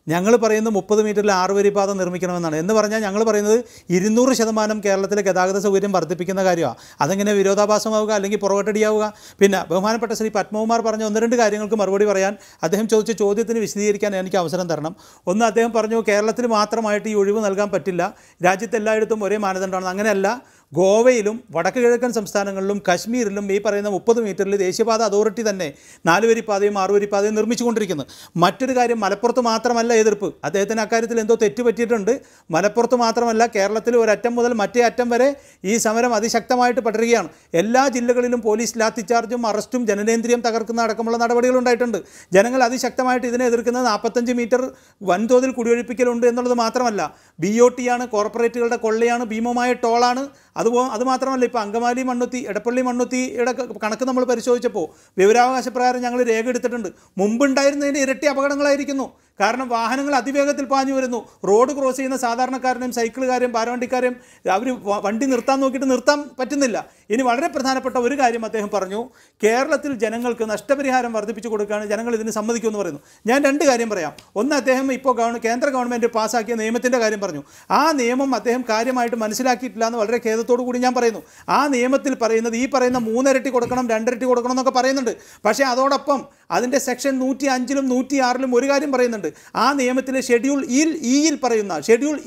ഞങ്ങൾ പറയുന്നത് 30 മീറ്ററിൽ 6 വരി പാത നിർമ്മിക്കണമെന്നാണ്. എന്ന് പറഞ്ഞാൽ ഞങ്ങൾ പറയുന്നത് 200% കേരളത്തിലെ ഗതാഗത സൗകര്യം വർദ്ധിപ്പിക്കുന്ന കാര്യമാണ്. അതെങ്ങനെ വിരോധാഭാസമാവുക അല്ലെങ്കിൽ പുറകോട്ടടിയാവുക? പിന്നെ ബഹുമാനപ്പെട്ട ശ്രീ പത്മകുമാർ പറഞ്ഞ 1-2 കാര്യങ്ങൾക്ക് മറുപടി പറയാൻ, അദ്ദേഹം ചോദിച്ച ചോദ്യത്തിന് വിശദീകരിക്കാൻ എനിക്ക് അവസരം തരണം. ഒന്ന്, അദ്ദേഹം പറഞ്ഞു കേരളത്തിൽ മാത്രമായിട്ട് ഈ ഒഴിവ് നൽകാൻ പറ്റില്ല, രാജ്യത്ത് എല്ലായിടത്തും ഒരേ മാനദണ്ഡമാണ്. അങ്ങനെയല്ല. ഗോവയിലും വടക്ക് കിഴക്കൻ സംസ്ഥാനങ്ങളിലും കശ്മീരിലും ഈ പറയുന്ന 30 മീറ്ററിൽ ദേശീയപാത അതോറിറ്റി തന്നെ 4 വരി പാതയും 6 വരി പാതയും നിർമ്മിച്ചുകൊണ്ടിരിക്കുന്നത്. മറ്റൊരു കാര്യം, മലപ്പുറത്ത് മാത്രമല്ല എതിർപ്പ്. അദ്ദേഹത്തിന് അക്കാര്യത്തിൽ എന്തോ തെറ്റുപറ്റിയിട്ടുണ്ട്. മലപ്പുറത്ത് മാത്രമല്ല, കേരളത്തിൽ ഒരറ്റം മുതൽ മറ്റേ അറ്റം വരെ ഈ സമരം അതിശക്തമായിട്ട് പടരുകയാണ്. എല്ലാ ജില്ലകളിലും പോലീസ് ലാത്തിച്ചാർജും അറസ്റ്റും ജനനേന്ദ്രിയം തകർക്കുന്ന അടക്കമുള്ള നടപടികളുണ്ടായിട്ടുണ്ട്. ജനങ്ങൾ അതിശക്തമായിട്ട് ഇതിനെ എതിർക്കുന്നത് 45 മീറ്റർ വൻതോതിൽ കുടിയൊഴിപ്പിക്കലുണ്ട് എന്നുള്ളത് മാത്രമല്ല, BOT ആണ്, കോർപ്പറേറ്റുകളുടെ കൊള്ളയാണ്, ഭീമമായ ടോളാണ്. അതുമാത്രമല്ല, ഇപ്പോൾ അങ്കമാലി മണ്ണുത്തി, എടപ്പള്ളി മണ്ണുത്തിയുടെ കണക്ക് നമ്മൾ പരിശോധിച്ചപ്പോൾ വിവരാവകാശ പ്രകാരം ഞങ്ങൾ രേഖ എടുത്തിട്ടുണ്ട്. മുമ്പുണ്ടായിരുന്നതിൻ്റെ ഇരട്ടി അപകടങ്ങളായിരിക്കുന്നു. കാരണം വാഹനങ്ങൾ അതിവേഗത്തിൽ പാഞ്ഞു വരുന്നു. റോഡ് ക്രോസ് ചെയ്യുന്ന സാധാരണക്കാരനെയും സൈക്കിളുകാരെയും ഭാരവണ്ടിക്കാരെയും അവർ വണ്ടി നിർത്താൻ നോക്കിയിട്ട് നിർത്താൻ പറ്റുന്നില്ല. ഇനി വളരെ പ്രധാനപ്പെട്ട ഒരു കാര്യം അദ്ദേഹം പറഞ്ഞു, കേരളത്തിൽ ജനങ്ങൾക്ക് നഷ്ടപരിഹാരം വർദ്ധിപ്പിച്ചു കൊടുക്കുകയാണ്, ജനങ്ങൾ ഇതിന് സമ്മതിക്കുമെന്ന് പറയുന്നു. ഞാൻ 2 കാര്യം പറയാം. ഒന്ന്, അദ്ദേഹം ഇപ്പോൾ കേന്ദ്ര ഗവൺമെൻറ് പാസ്സാക്കിയ നിയമത്തിൻ്റെ കാര്യം പറഞ്ഞു. ആ നിയമം അദ്ദേഹം കാര്യമായിട്ട് മനസ്സിലാക്കിയിട്ടില്ല എന്ന് വളരെ ഖേദത്തോടു കൂടി ഞാൻ പറയുന്നു. ആ നിയമത്തിൽ പറയുന്നത് ഈ പറയുന്ന 3 ഇരട്ടി കൊടുക്കണം, 2 ഇരട്ടി കൊടുക്കണം എന്നൊക്കെ പറയുന്നുണ്ട്. പക്ഷേ അതോടൊപ്പം അതിൻ്റെ സെക്ഷൻ 105-ലും 106-ലും ഒരു കാര്യം പറയുന്നുണ്ട്. ആ നിയമത്തിലെ ഷെഡ്യൂൾ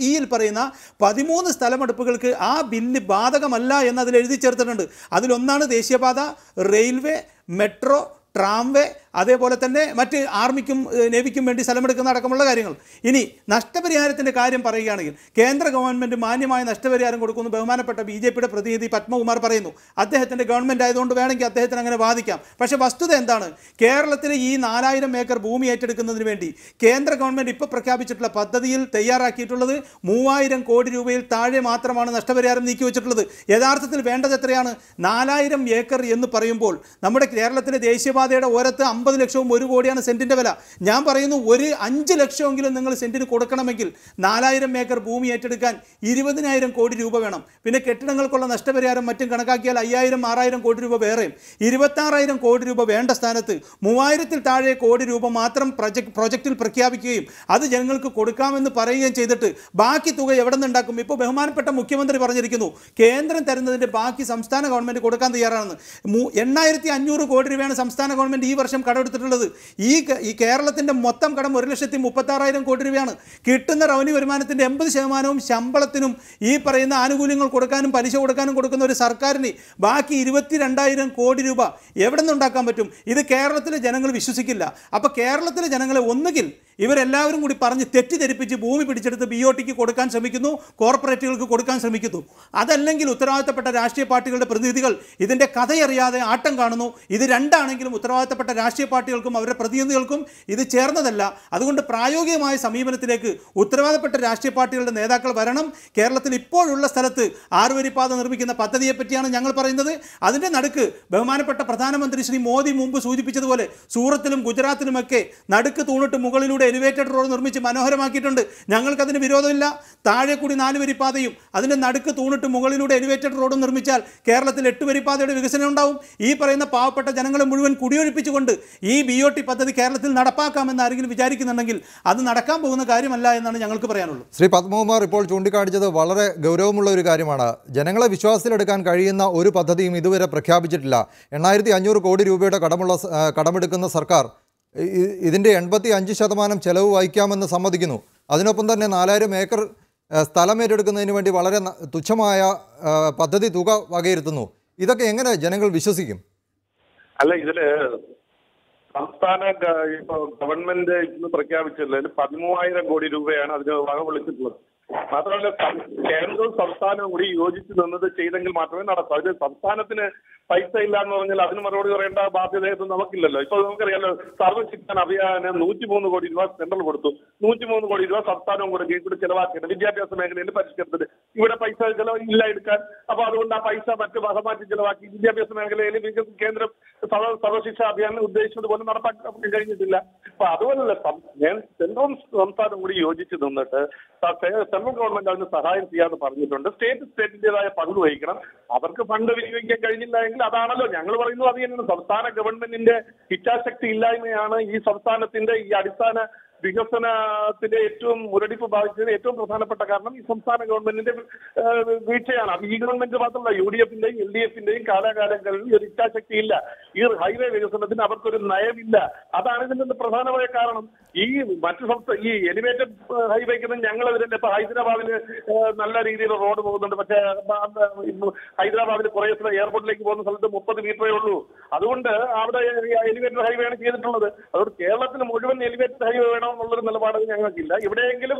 ഇയിൽ പറയുന്ന 13 സ്ഥലമെടുപ്പുകൾക്ക് ആ ബില്ല് ബാധകമല്ല എന്ന് അതിൽ എഴുതി ചേർത്തിട്ടുണ്ട്. അതിലൊന്നാണ് ദേശീയപാത, റെയിൽവേ, മെട്രോ, ട്രാംവേ, അതേപോലെ തന്നെ മറ്റ് ആർമിക്കും നേവിക്കും വേണ്ടി സ്ഥലമെടുക്കുന്ന അടക്കമുള്ള കാര്യങ്ങൾ. ഇനി നഷ്ടപരിഹാരത്തിൻ്റെ കാര്യം പറയുകയാണെങ്കിൽ കേന്ദ്ര ഗവൺമെൻറ് മാന്യമായ നഷ്ടപരിഹാരം കൊടുക്കുമെന്ന് ബഹുമാനപ്പെട്ട BJPയുടെ പ്രതിനിധി പത്മകുമാർ പറയുന്നു. അദ്ദേഹത്തിൻ്റെ ഗവൺമെൻറ് ആയതുകൊണ്ട് വേണമെങ്കിൽ അദ്ദേഹത്തിന് അങ്ങനെ വാദിക്കാം. പക്ഷേ വസ്തുത എന്താണ്? കേരളത്തിലെ ഈ 4000 ഏക്കർ ഭൂമി ഏറ്റെടുക്കുന്നതിന് വേണ്ടി കേന്ദ്ര ഗവൺമെൻറ് ഇപ്പോൾ പ്രഖ്യാപിച്ചിട്ടുള്ള പദ്ധതിയിൽ തയ്യാറാക്കിയിട്ടുള്ളത് 3000 കോടി രൂപയിൽ താഴെ മാത്രമാണ് നഷ്ടപരിഹാരം നീക്കിവെച്ചിട്ടുള്ളത്. യഥാർത്ഥത്തിൽ വേണ്ടത് എത്രയാണ്? 4000 ഏക്കർ എന്ന് പറയുമ്പോൾ നമ്മുടെ കേരളത്തിലെ ദേശീയപാതയുടെ ഓരത്ത് 50 ലക്ഷവും 1 കോടിയാണ് സെന്റിന്റെ വില. ഞാൻ പറയുന്നു, ഒരു 5 ലക്ഷമെങ്കിലും നിങ്ങൾ സെന്റിന് കൊടുക്കണമെങ്കിൽ 4000 ഏക്കർ ഭൂമി ഏറ്റെടുക്കാൻ 20,000 കോടി രൂപ വേണം. പിന്നെ കെട്ടിടങ്ങൾക്കുള്ള നഷ്ടപരിഹാരം മറ്റും കണക്കാക്കിയാൽ 5,000-6,000 കോടി രൂപ വേറെയും. 26,000 കോടി രൂപ വേണ്ട സ്ഥാനത്ത് 3,000-ൽ താഴെ കോടി രൂപ മാത്രം പ്രൊജക്റ്റിൽ പ്രഖ്യാപിക്കുകയും അത് ജനങ്ങൾക്ക് കൊടുക്കാമെന്ന് പറയുകയും ചെയ്തിട്ട് ബാക്കി തുക എവിടെ നിന്നുണ്ടാക്കും? ഇപ്പോൾ ബഹുമാനപ്പെട്ട മുഖ്യമന്ത്രി പറഞ്ഞിരിക്കുന്നു കേന്ദ്രം തരുന്നതിൻ്റെ ബാക്കി സംസ്ഥാന ഗവൺമെൻറ് കൊടുക്കാൻ തയ്യാറാണെന്ന്. 8,500 കോടി രൂപയാണ് സംസ്ഥാന ഗവൺമെൻറ് ഈ വർഷം കടമെടുത്തിട്ടുള്ളത്. ഈ കേരളത്തിൻ്റെ മൊത്തം കടം 1,36,000 കോടി രൂപയാണ്. കിട്ടുന്ന റവന്യൂ വരുമാനത്തിൻ്റെ 80% ശമ്പളത്തിനും ഈ പറയുന്ന ആനുകൂല്യങ്ങൾ കൊടുക്കാനും പലിശ കൊടുക്കാനും കൊടുക്കുന്ന ഒരു സർക്കാരിന് ബാക്കി 22,000 കോടി രൂപ എവിടെ നിന്നുണ്ടാക്കാൻ പറ്റും? ഇത് കേരളത്തിലെ ജനങ്ങൾ വിശ്വസിക്കില്ല. അപ്പോൾ കേരളത്തിലെ ജനങ്ങളെ ഒന്നുകിൽ ഇവരെല്ലാവരും കൂടി പറഞ്ഞ് തെറ്റിദ്ധരിപ്പിച്ച് ഭൂമി പിടിച്ചെടുത്ത് BOTക്ക് കൊടുക്കാൻ ശ്രമിക്കുന്നു, കോർപ്പറേറ്റുകൾക്ക് കൊടുക്കാൻ ശ്രമിക്കുന്നു. അതല്ലെങ്കിൽ ഉത്തരവാദിത്തപ്പെട്ട രാഷ്ട്രീയ പാർട്ടികളുടെ പ്രതിനിധികൾ ഇതിൻ്റെ കഥയറിയാതെ ആട്ടം കാണുന്നു. ഇത് രണ്ടാണെങ്കിലും ഉത്തരവാദിത്തപ്പെട്ട രാഷ്ട്രീയ പാർട്ടികൾക്കും അവരുടെ പ്രതിനിധികൾക്കും ഇത് ചേർന്നതല്ല. അതുകൊണ്ട് പ്രായോഗികമായ സമീപനത്തിലേക്ക് ഉത്തരവാദിത്തപ്പെട്ട രാഷ്ട്രീയ പാർട്ടികളുടെ നേതാക്കൾ വരണം. കേരളത്തിൽ ഇപ്പോഴുള്ള സ്ഥലത്ത് 6 വരിപ്പാത നിർമ്മിക്കുന്ന പദ്ധതിയെ പറ്റിയാണ് ഞങ്ങൾ പറയുന്നത്. അതിൻ്റെ നടുക്ക് ബഹുമാനപ്പെട്ട പ്രധാനമന്ത്രി ശ്രീ മോദി മുമ്പ് സൂചിപ്പിച്ചതുപോലെ സൂറത്തിലും ഗുജറാത്തിലുമൊക്കെ നടുക്ക് തൂണിട്ട് മുകളിലൂടെ എലിവേറ്റഡ് റോഡ് നിർമ്മിച്ച് മനോഹരമാക്കിയിട്ടുണ്ട്. ഞങ്ങൾക്കതിന് വിരോധമില്ല. താഴെ കൂടി 4 വരിപ്പാതയും അതിൻ്റെ നടുക്ക് തൂണിട്ട് മുകളിലൂടെ എലിവേറ്റഡ് റോഡും നിർമ്മിച്ചാൽ കേരളത്തിൽ 8 വരിപ്പാതയുടെ വികസനം ഉണ്ടാവും. ഈ പറയുന്ന പാവപ്പെട്ട ജനങ്ങളെ മുഴുവൻ കുടിയൊഴിപ്പിച്ചുകൊണ്ട് ഈ BOT പദ്ധതി കേരളത്തിൽ നടപ്പാക്കാമെന്ന് ആരെങ്കിലും വിചാരിക്കുന്നുണ്ടെങ്കിൽ അത് നടക്കാൻ പോകുന്ന കാര്യമല്ല എന്നാണ് ഞങ്ങൾക്ക് പറയാനുള്ളത്. ശ്രീ പത്മകുമാർ ഇപ്പോൾ ചൂണ്ടിക്കാണിച്ചത് വളരെ ഗൗരവമുള്ള ഒരു കാര്യമാണ്. ജനങ്ങളെ വിശ്വാസത്തിലെടുക്കാൻ കഴിയുന്ന ഒരു പദ്ധതിയും ഇതുവരെ പ്രഖ്യാപിച്ചിട്ടില്ല. 8,500 കോടി രൂപയുടെ കടമെടുക്കുന്ന സർക്കാർ ഇതിൻ്റെ 85% ചെലവ് വഹിക്കാമെന്ന് സമ്മതിക്കുന്നു. അതിനൊപ്പം തന്നെ 4000 ഏക്കർ സ്ഥലം ഏറ്റെടുക്കുന്നതിന് വേണ്ടി വളരെ തുച്ഛമായ പദ്ധതി തുക വകയിരുത്തുന്നു. ഇതൊക്കെ എങ്ങനെ ജനങ്ങൾ വിശ്വസിക്കും? അല്ല, ഇതില് സംസ്ഥാന ഗവൺമെന്റ് ഇന്ന് പ്രഖ്യാപിച്ചതിൽ 13,000 കോടി രൂപയാണ് അതിന് വക വിളിച്ചിട്ടുള്ളത്. മാത്രമല്ല, കേന്ദ്രവും സംസ്ഥാനവും കൂടി യോജിച്ച് നിന്നത് ചെയ്തെങ്കിൽ മാത്രമേ നടക്കൂ. അതിന് സംസ്ഥാനത്തിന് പൈസ ഇല്ല എന്ന് പറഞ്ഞാൽ അതിന് മറുപടി പറയേണ്ട ബാധ്യതയൊന്നും നമുക്കില്ലല്ലോ. ഇപ്പൊ നമുക്കറിയാലോ, സർവശിക്ഷാ അഭിയാന് 103 കോടി രൂപ സെൻട്രൽ കൊടുത്തു, 103 കോടി രൂപ സംസ്ഥാനവും കൂടെ കൂടി ചെലവാക്കിയിട്ട് വിദ്യാഭ്യാസ മേഖലയിൽ പരിഷ്കരണത്തിന് ഇവിടെ പൈസ ചെലവ് ഇല്ല എടുക്കാൻ. അപ്പൊ അതുകൊണ്ട് ആ പൈസ മറ്റ് വകമാറ്റി ചെലവാക്കി വിദ്യാഭ്യാസ മേഖലയിൽ കേന്ദ്രം സർവശിക്ഷാ അഭിയാനെ ഉദ്ദേശിച്ചതുപോലെ നടപ്പാക്കാൻ കഴിഞ്ഞിട്ടില്ല. അപ്പൊ അതുപോലല്ല, സെൻട്രലും സംസ്ഥാനവും കൂടി യോജിച്ച് നിന്നിട്ട് സെൻട്രൽ ഗവൺമെന്റ് അതിന് സഹായം ചെയ്യാമെന്ന് പറഞ്ഞിട്ടുണ്ട്. സ്റ്റേറ്റിന്റേതായ പങ്ക് വഹിക്കണം. അവർക്ക് ഫണ്ട് വിനിയോഗിക്കാൻ കഴിഞ്ഞില്ല എങ്കിൽ അതാണല്ലോ ഞങ്ങൾ പറയുന്നത്. അത് തന്നെയാണ് സംസ്ഥാന ഗവൺമെന്റിന്റെ ഇച്ഛാശക്തി ഇല്ലായ്മയാണ് ഈ സംസ്ഥാനത്തിന്റെ ഈ അടിസ്ഥാന വികസനത്തിന്റെ ഏറ്റവും മുരടിപ്പ് ബാധിച്ചതിന് ഏറ്റവും പ്രധാനപ്പെട്ട കാരണം ഈ സംസ്ഥാന ഗവൺമെന്റിന്റെ വീഴ്ചയാണ്. അത് ഈ ഗവൺമെന്റ് മാത്രമല്ല, UDF-ന്റെയും LDF-ന്റെയും കാലാകാലങ്ങളിൽ ഒരു ഇച്ഛാശക്തി ഇല്ല. ഈ ഹൈവേ വികസനത്തിന് അവർക്കൊരു നയമില്ല. അതാണ് ഇതിന്റെ പ്രധാനമായ കാരണം. ഈ മറ്റു ഈ എലിവേറ്റഡ് ഹൈവേക്കൊന്നും ഞങ്ങളെതിരല്ല. ഇപ്പൊ ഹൈദരാബാദിന് നല്ല രീതിയിൽ റോഡ് പോകുന്നുണ്ട്. പക്ഷേ ഹൈദരാബാദിൽ കുറേ എയർപോർട്ടിലേക്ക് പോകുന്ന സ്ഥലത്ത് 30 മീറ്ററേ ഉള്ളൂ. അതുകൊണ്ട് അവിടെ എലിവേറ്റഡ് ഹൈവേ ആണ് ചെയ്തിട്ടുള്ളത്. അതുകൊണ്ട് കേരളത്തിന് മുഴുവൻ എലിവേറ്റഡ് ഹൈവേ വേണമെന്നുള്ളൊരു നിലപാട് ഞങ്ങൾക്കില്ല. എവിടെയെങ്കിലും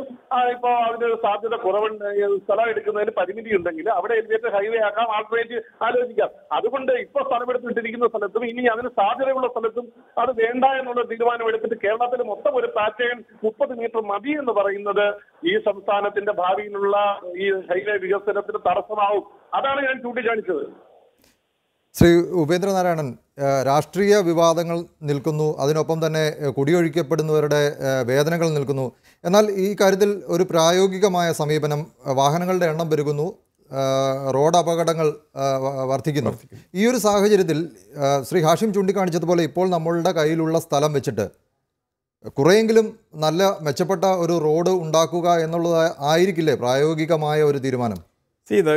ഇപ്പോ അതിന് സാധ്യത കുറവുണ്ട്, സ്ഥലം എടുക്കുന്നതിന് പരിമിതി ഉണ്ടെങ്കിൽ അവിടെ എലിവേറ്റഡ് ഹൈവേ ആക്കാം, ആൾട്ടർനേറ്റീവ് ആലോചിക്കാം. അതുകൊണ്ട് ഇപ്പൊ സ്ഥലമെടുത്തിട്ടിരിക്കുന്ന സ്ഥലത്തും ഇനി അതിന് സാധ്യതയുള്ള സ്ഥലത്തും അത് വേണ്ട എന്നുള്ള തീരുമാനമെടുത്തിട്ട് കേരളത്തിൽ മൊത്തം ഒരു പാറ്റേൺ 30 മീറ്റർ മതി എന്ന് പറയുന്നത് ഈ സംസ്ഥാനത്തിന്റെ ഭാവിയിലുള്ള ഈ ഹൈവേ വികസനത്തിന് തടസ്സമാവും. അതാണ് ഞാൻ ചൂണ്ടിക്കാണിച്ചത്. ശ്രീ ഉപേന്ദ്രനാരായണൻ, രാഷ്ട്രീയ വിവാദങ്ങൾ നിൽക്കുന്നു, അതിനൊപ്പം തന്നെ കുടിയൊഴിക്കപ്പെടുന്നവരുടെ വേദനകൾ നിൽക്കുന്നു. എന്നാൽ ഈ കാര്യത്തിൽ ഒരു പ്രായോഗികമായ സമീപനം, വാഹനങ്ങളുടെ എണ്ണം പെരുകുന്നു, റോഡ് അപകടങ്ങൾ വർദ്ധിക്കുന്നു. ഈ ഒരു സാഹചര്യത്തിൽ ശ്രീ ഹാഷിം ചൂണ്ടിക്കാണിച്ചതുപോലെ ഇപ്പോൾ നമ്മളുടെ കയ്യിലുള്ള സ്ഥലം വെച്ചിട്ട് കുറേയെങ്കിലും നല്ല മെച്ചപ്പെട്ട ഒരു റോഡ് ഉണ്ടാക്കുക എന്നുള്ളത് ആയിരിക്കില്ലേ പ്രായോഗികമായ ഒരു തീരുമാനം?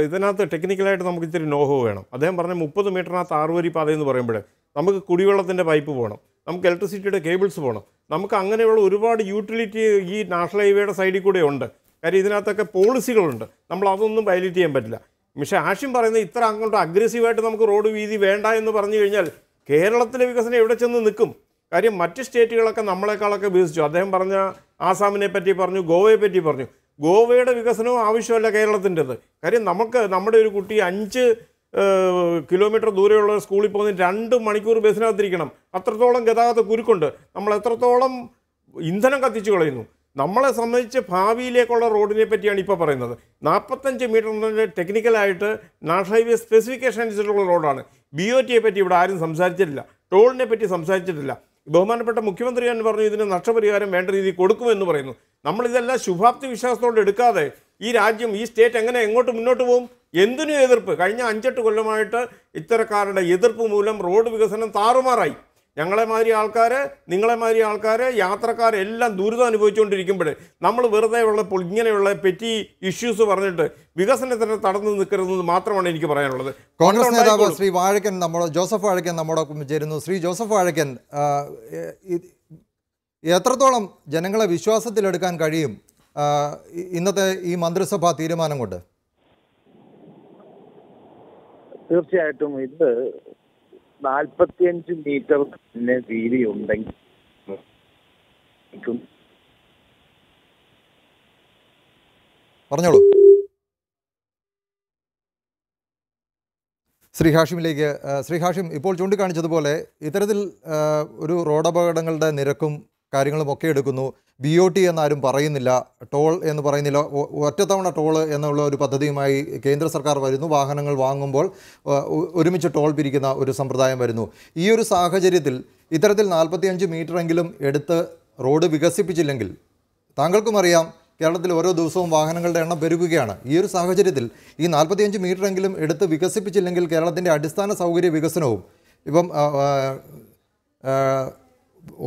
ഇതിനകത്ത് ടെക്നിക്കലായിട്ട് നമുക്ക് ഇത്തിരി നോഹോ വേണം. അദ്ദേഹം പറഞ്ഞ 30 മീറ്ററിനകത്ത് 6 വരി പാതയെന്ന് പറയുമ്പോൾ നമുക്ക് കുടിവെള്ളത്തിൻ്റെ പൈപ്പ് പോകണം, നമുക്ക് ഇലക്ട്രിസിറ്റിയുടെ കേബിൾസ് പോകണം, നമുക്ക് അങ്ങനെയുള്ള ഒരുപാട് യൂട്ടിലിറ്റി ഈ നാഷണൽ ഹൈവേയുടെ സൈഡിൽ കൂടെ ഉണ്ട്. കാര്യം ഇതിനകത്തൊക്കെ പോളിസികളുണ്ട്, നമ്മൾ അതൊന്നും വയലേറ്റ് ചെയ്യാൻ പറ്റില്ല. പക്ഷേ ഹാഷിം പറയുന്നത് ഇത്ര അങ്ങോട്ട് അഗ്രസീവായിട്ട് നമുക്ക് റോഡ് വീതി വേണ്ട എന്ന് പറഞ്ഞു കഴിഞ്ഞാൽ കേരളത്തിലെ വികസനം എവിടെ ചെന്ന് നിൽക്കും? കാര്യം മറ്റ് സ്റ്റേറ്റുകളൊക്കെ നമ്മളെക്കാളൊക്കെ വികസിച്ചു. അദ്ദേഹം പറഞ്ഞ ആസാമിനെ പറ്റി പറഞ്ഞു, ഗോവയെ പറ്റി പറഞ്ഞു. ഗോവയുടെ വികസനവും ആവശ്യമല്ല കേരളത്തിൻ്റെത്. കാര്യം നമ്മുടെ ഒരു കുട്ടി 5 കിലോമീറ്റർ ദൂരെയുള്ള സ്കൂളിൽ പോകുന്നതിന് 2 മണിക്കൂർ ബസ്സിനകത്തിരിക്കണം. അത്രത്തോളം ഗതാഗത കുരുക്കുണ്ട്. നമ്മൾ എത്രത്തോളം ഇന്ധനം കത്തിച്ചു കളയുന്നു. നമ്മളെ സംബന്ധിച്ച് ഭാവിയിലേക്കുള്ള റോഡിനെ പറ്റിയാണ് ഇപ്പോൾ പറയുന്നത്. 45 മീറ്ററിൻ്റെ ടെക്നിക്കലായിട്ട് നാഷണൽ ഹൈവേ സ്പെസിഫിക്കേഷൻ അനുസരിച്ചുള്ള റോഡാണ്. BOT-യെ പറ്റി ഇവിടെ ആരും സംസാരിച്ചിട്ടില്ല, ടോളിനെ പറ്റി സംസാരിച്ചിട്ടില്ല. ബഹുമാനപ്പെട്ട മുഖ്യമന്ത്രി ഞാൻ പറഞ്ഞു ഇതിന് നഷ്ടപരിഹാരം വേണ്ട രീതിയിൽ കൊടുക്കുമെന്ന് പറയുന്നു. നമ്മളിതെല്ലാം ശുഭാപ്തി വിശ്വാസത്തോടെ എടുക്കാതെ ഈ രാജ്യം, ഈ സ്റ്റേറ്റ് എങ്ങോട്ട് മുന്നോട്ട് പോകും? എന്തിനും എതിർപ്പ്. കഴിഞ്ഞ 5-8 കൊല്ലമായിട്ട് ഇത്തരക്കാരുടെ എതിർപ്പ് മൂലം റോഡ് വികസനം താറുമാറായി. ഞങ്ങളെമാതിരി ആൾക്കാർ, നിങ്ങളെമാതിരി ആൾക്കാർ, യാത്രക്കാരെല്ലാം ദുരിതം അനുഭവിച്ചുകൊണ്ടിരിക്കുമ്പോൾ നമ്മൾ വെറുതെ ഉള്ളപ്പോൾ ഇങ്ങനെയുള്ള പെറ്റി ഇഷ്യൂസ് പറഞ്ഞിട്ട് വികസനത്തിന് തടഞ്ഞു നിൽക്കരുതെന്ന് മാത്രമാണ് എനിക്ക് പറയാനുള്ളത്. കോൺഗ്രസ് നേതാവ് ശ്രീ വാഴക്കൻ ജോസഫ് വാഴക്കൻ നമ്മോടൊപ്പം ചേരുന്നു. ശ്രീ ജോസഫ് വാഴക്കൻ, എത്രത്തോളം ജനങ്ങളെ വിശ്വാസത്തിലെടുക്കാൻ കഴിയും ഇന്നത്തെ ഈ മന്ത്രിസഭാ തീരുമാനം കൊണ്ട്? തീർച്ചയായിട്ടും ഇത് 45 മീറ്റർ തന്നെ വീതി ഉണ്ടെങ്കിൽ പറഞ്ഞോളൂ. ശ്രീ ഹാഷിമിലേക്ക്. ശ്രീ ഹാഷിം, ഇപ്പോൾ ചൂണ്ടിക്കാണിച്ചതുപോലെ ഇത്തരത്തിൽ ഒരു റോഡ് അപകടങ്ങളുടെ നിരക്കും കാര്യങ്ങളും ഒക്കെ എടുക്കുന്നു. BOT എന്നാരും പറയുന്നില്ല, ടോൾ എന്ന് പറയുന്നില്ല. ഒറ്റത്തവണ ടോൾ എന്നുള്ള ഒരു പദ്ധതിയുമായി കേന്ദ്ര സർക്കാർ വരുന്നു. വാഹനങ്ങൾ വാങ്ങുമ്പോൾ ഒരുമിച്ച് ടോൾ പിരിക്കുന്ന ഒരു സമ്പ്രദായം വരുന്നു. ഈ ഒരു സാഹചര്യത്തിൽ ഇത്തരത്തിൽ 45 മീറ്ററെങ്കിലും എടുത്ത് റോഡ് വികസിപ്പിച്ചില്ലെങ്കിൽ, താങ്കൾക്കും അറിയാം കേരളത്തിൽ ഓരോ ദിവസവും വാഹനങ്ങളുടെ എണ്ണം പെരുകുകയാണ്. ഈ ഒരു സാഹചര്യത്തിൽ ഈ 45 മീറ്ററെങ്കിലും എടുത്ത് വികസിപ്പിച്ചില്ലെങ്കിൽ കേരളത്തിൻ്റെ അടിസ്ഥാന സൗകര്യ വികസനവും, ഇപ്പം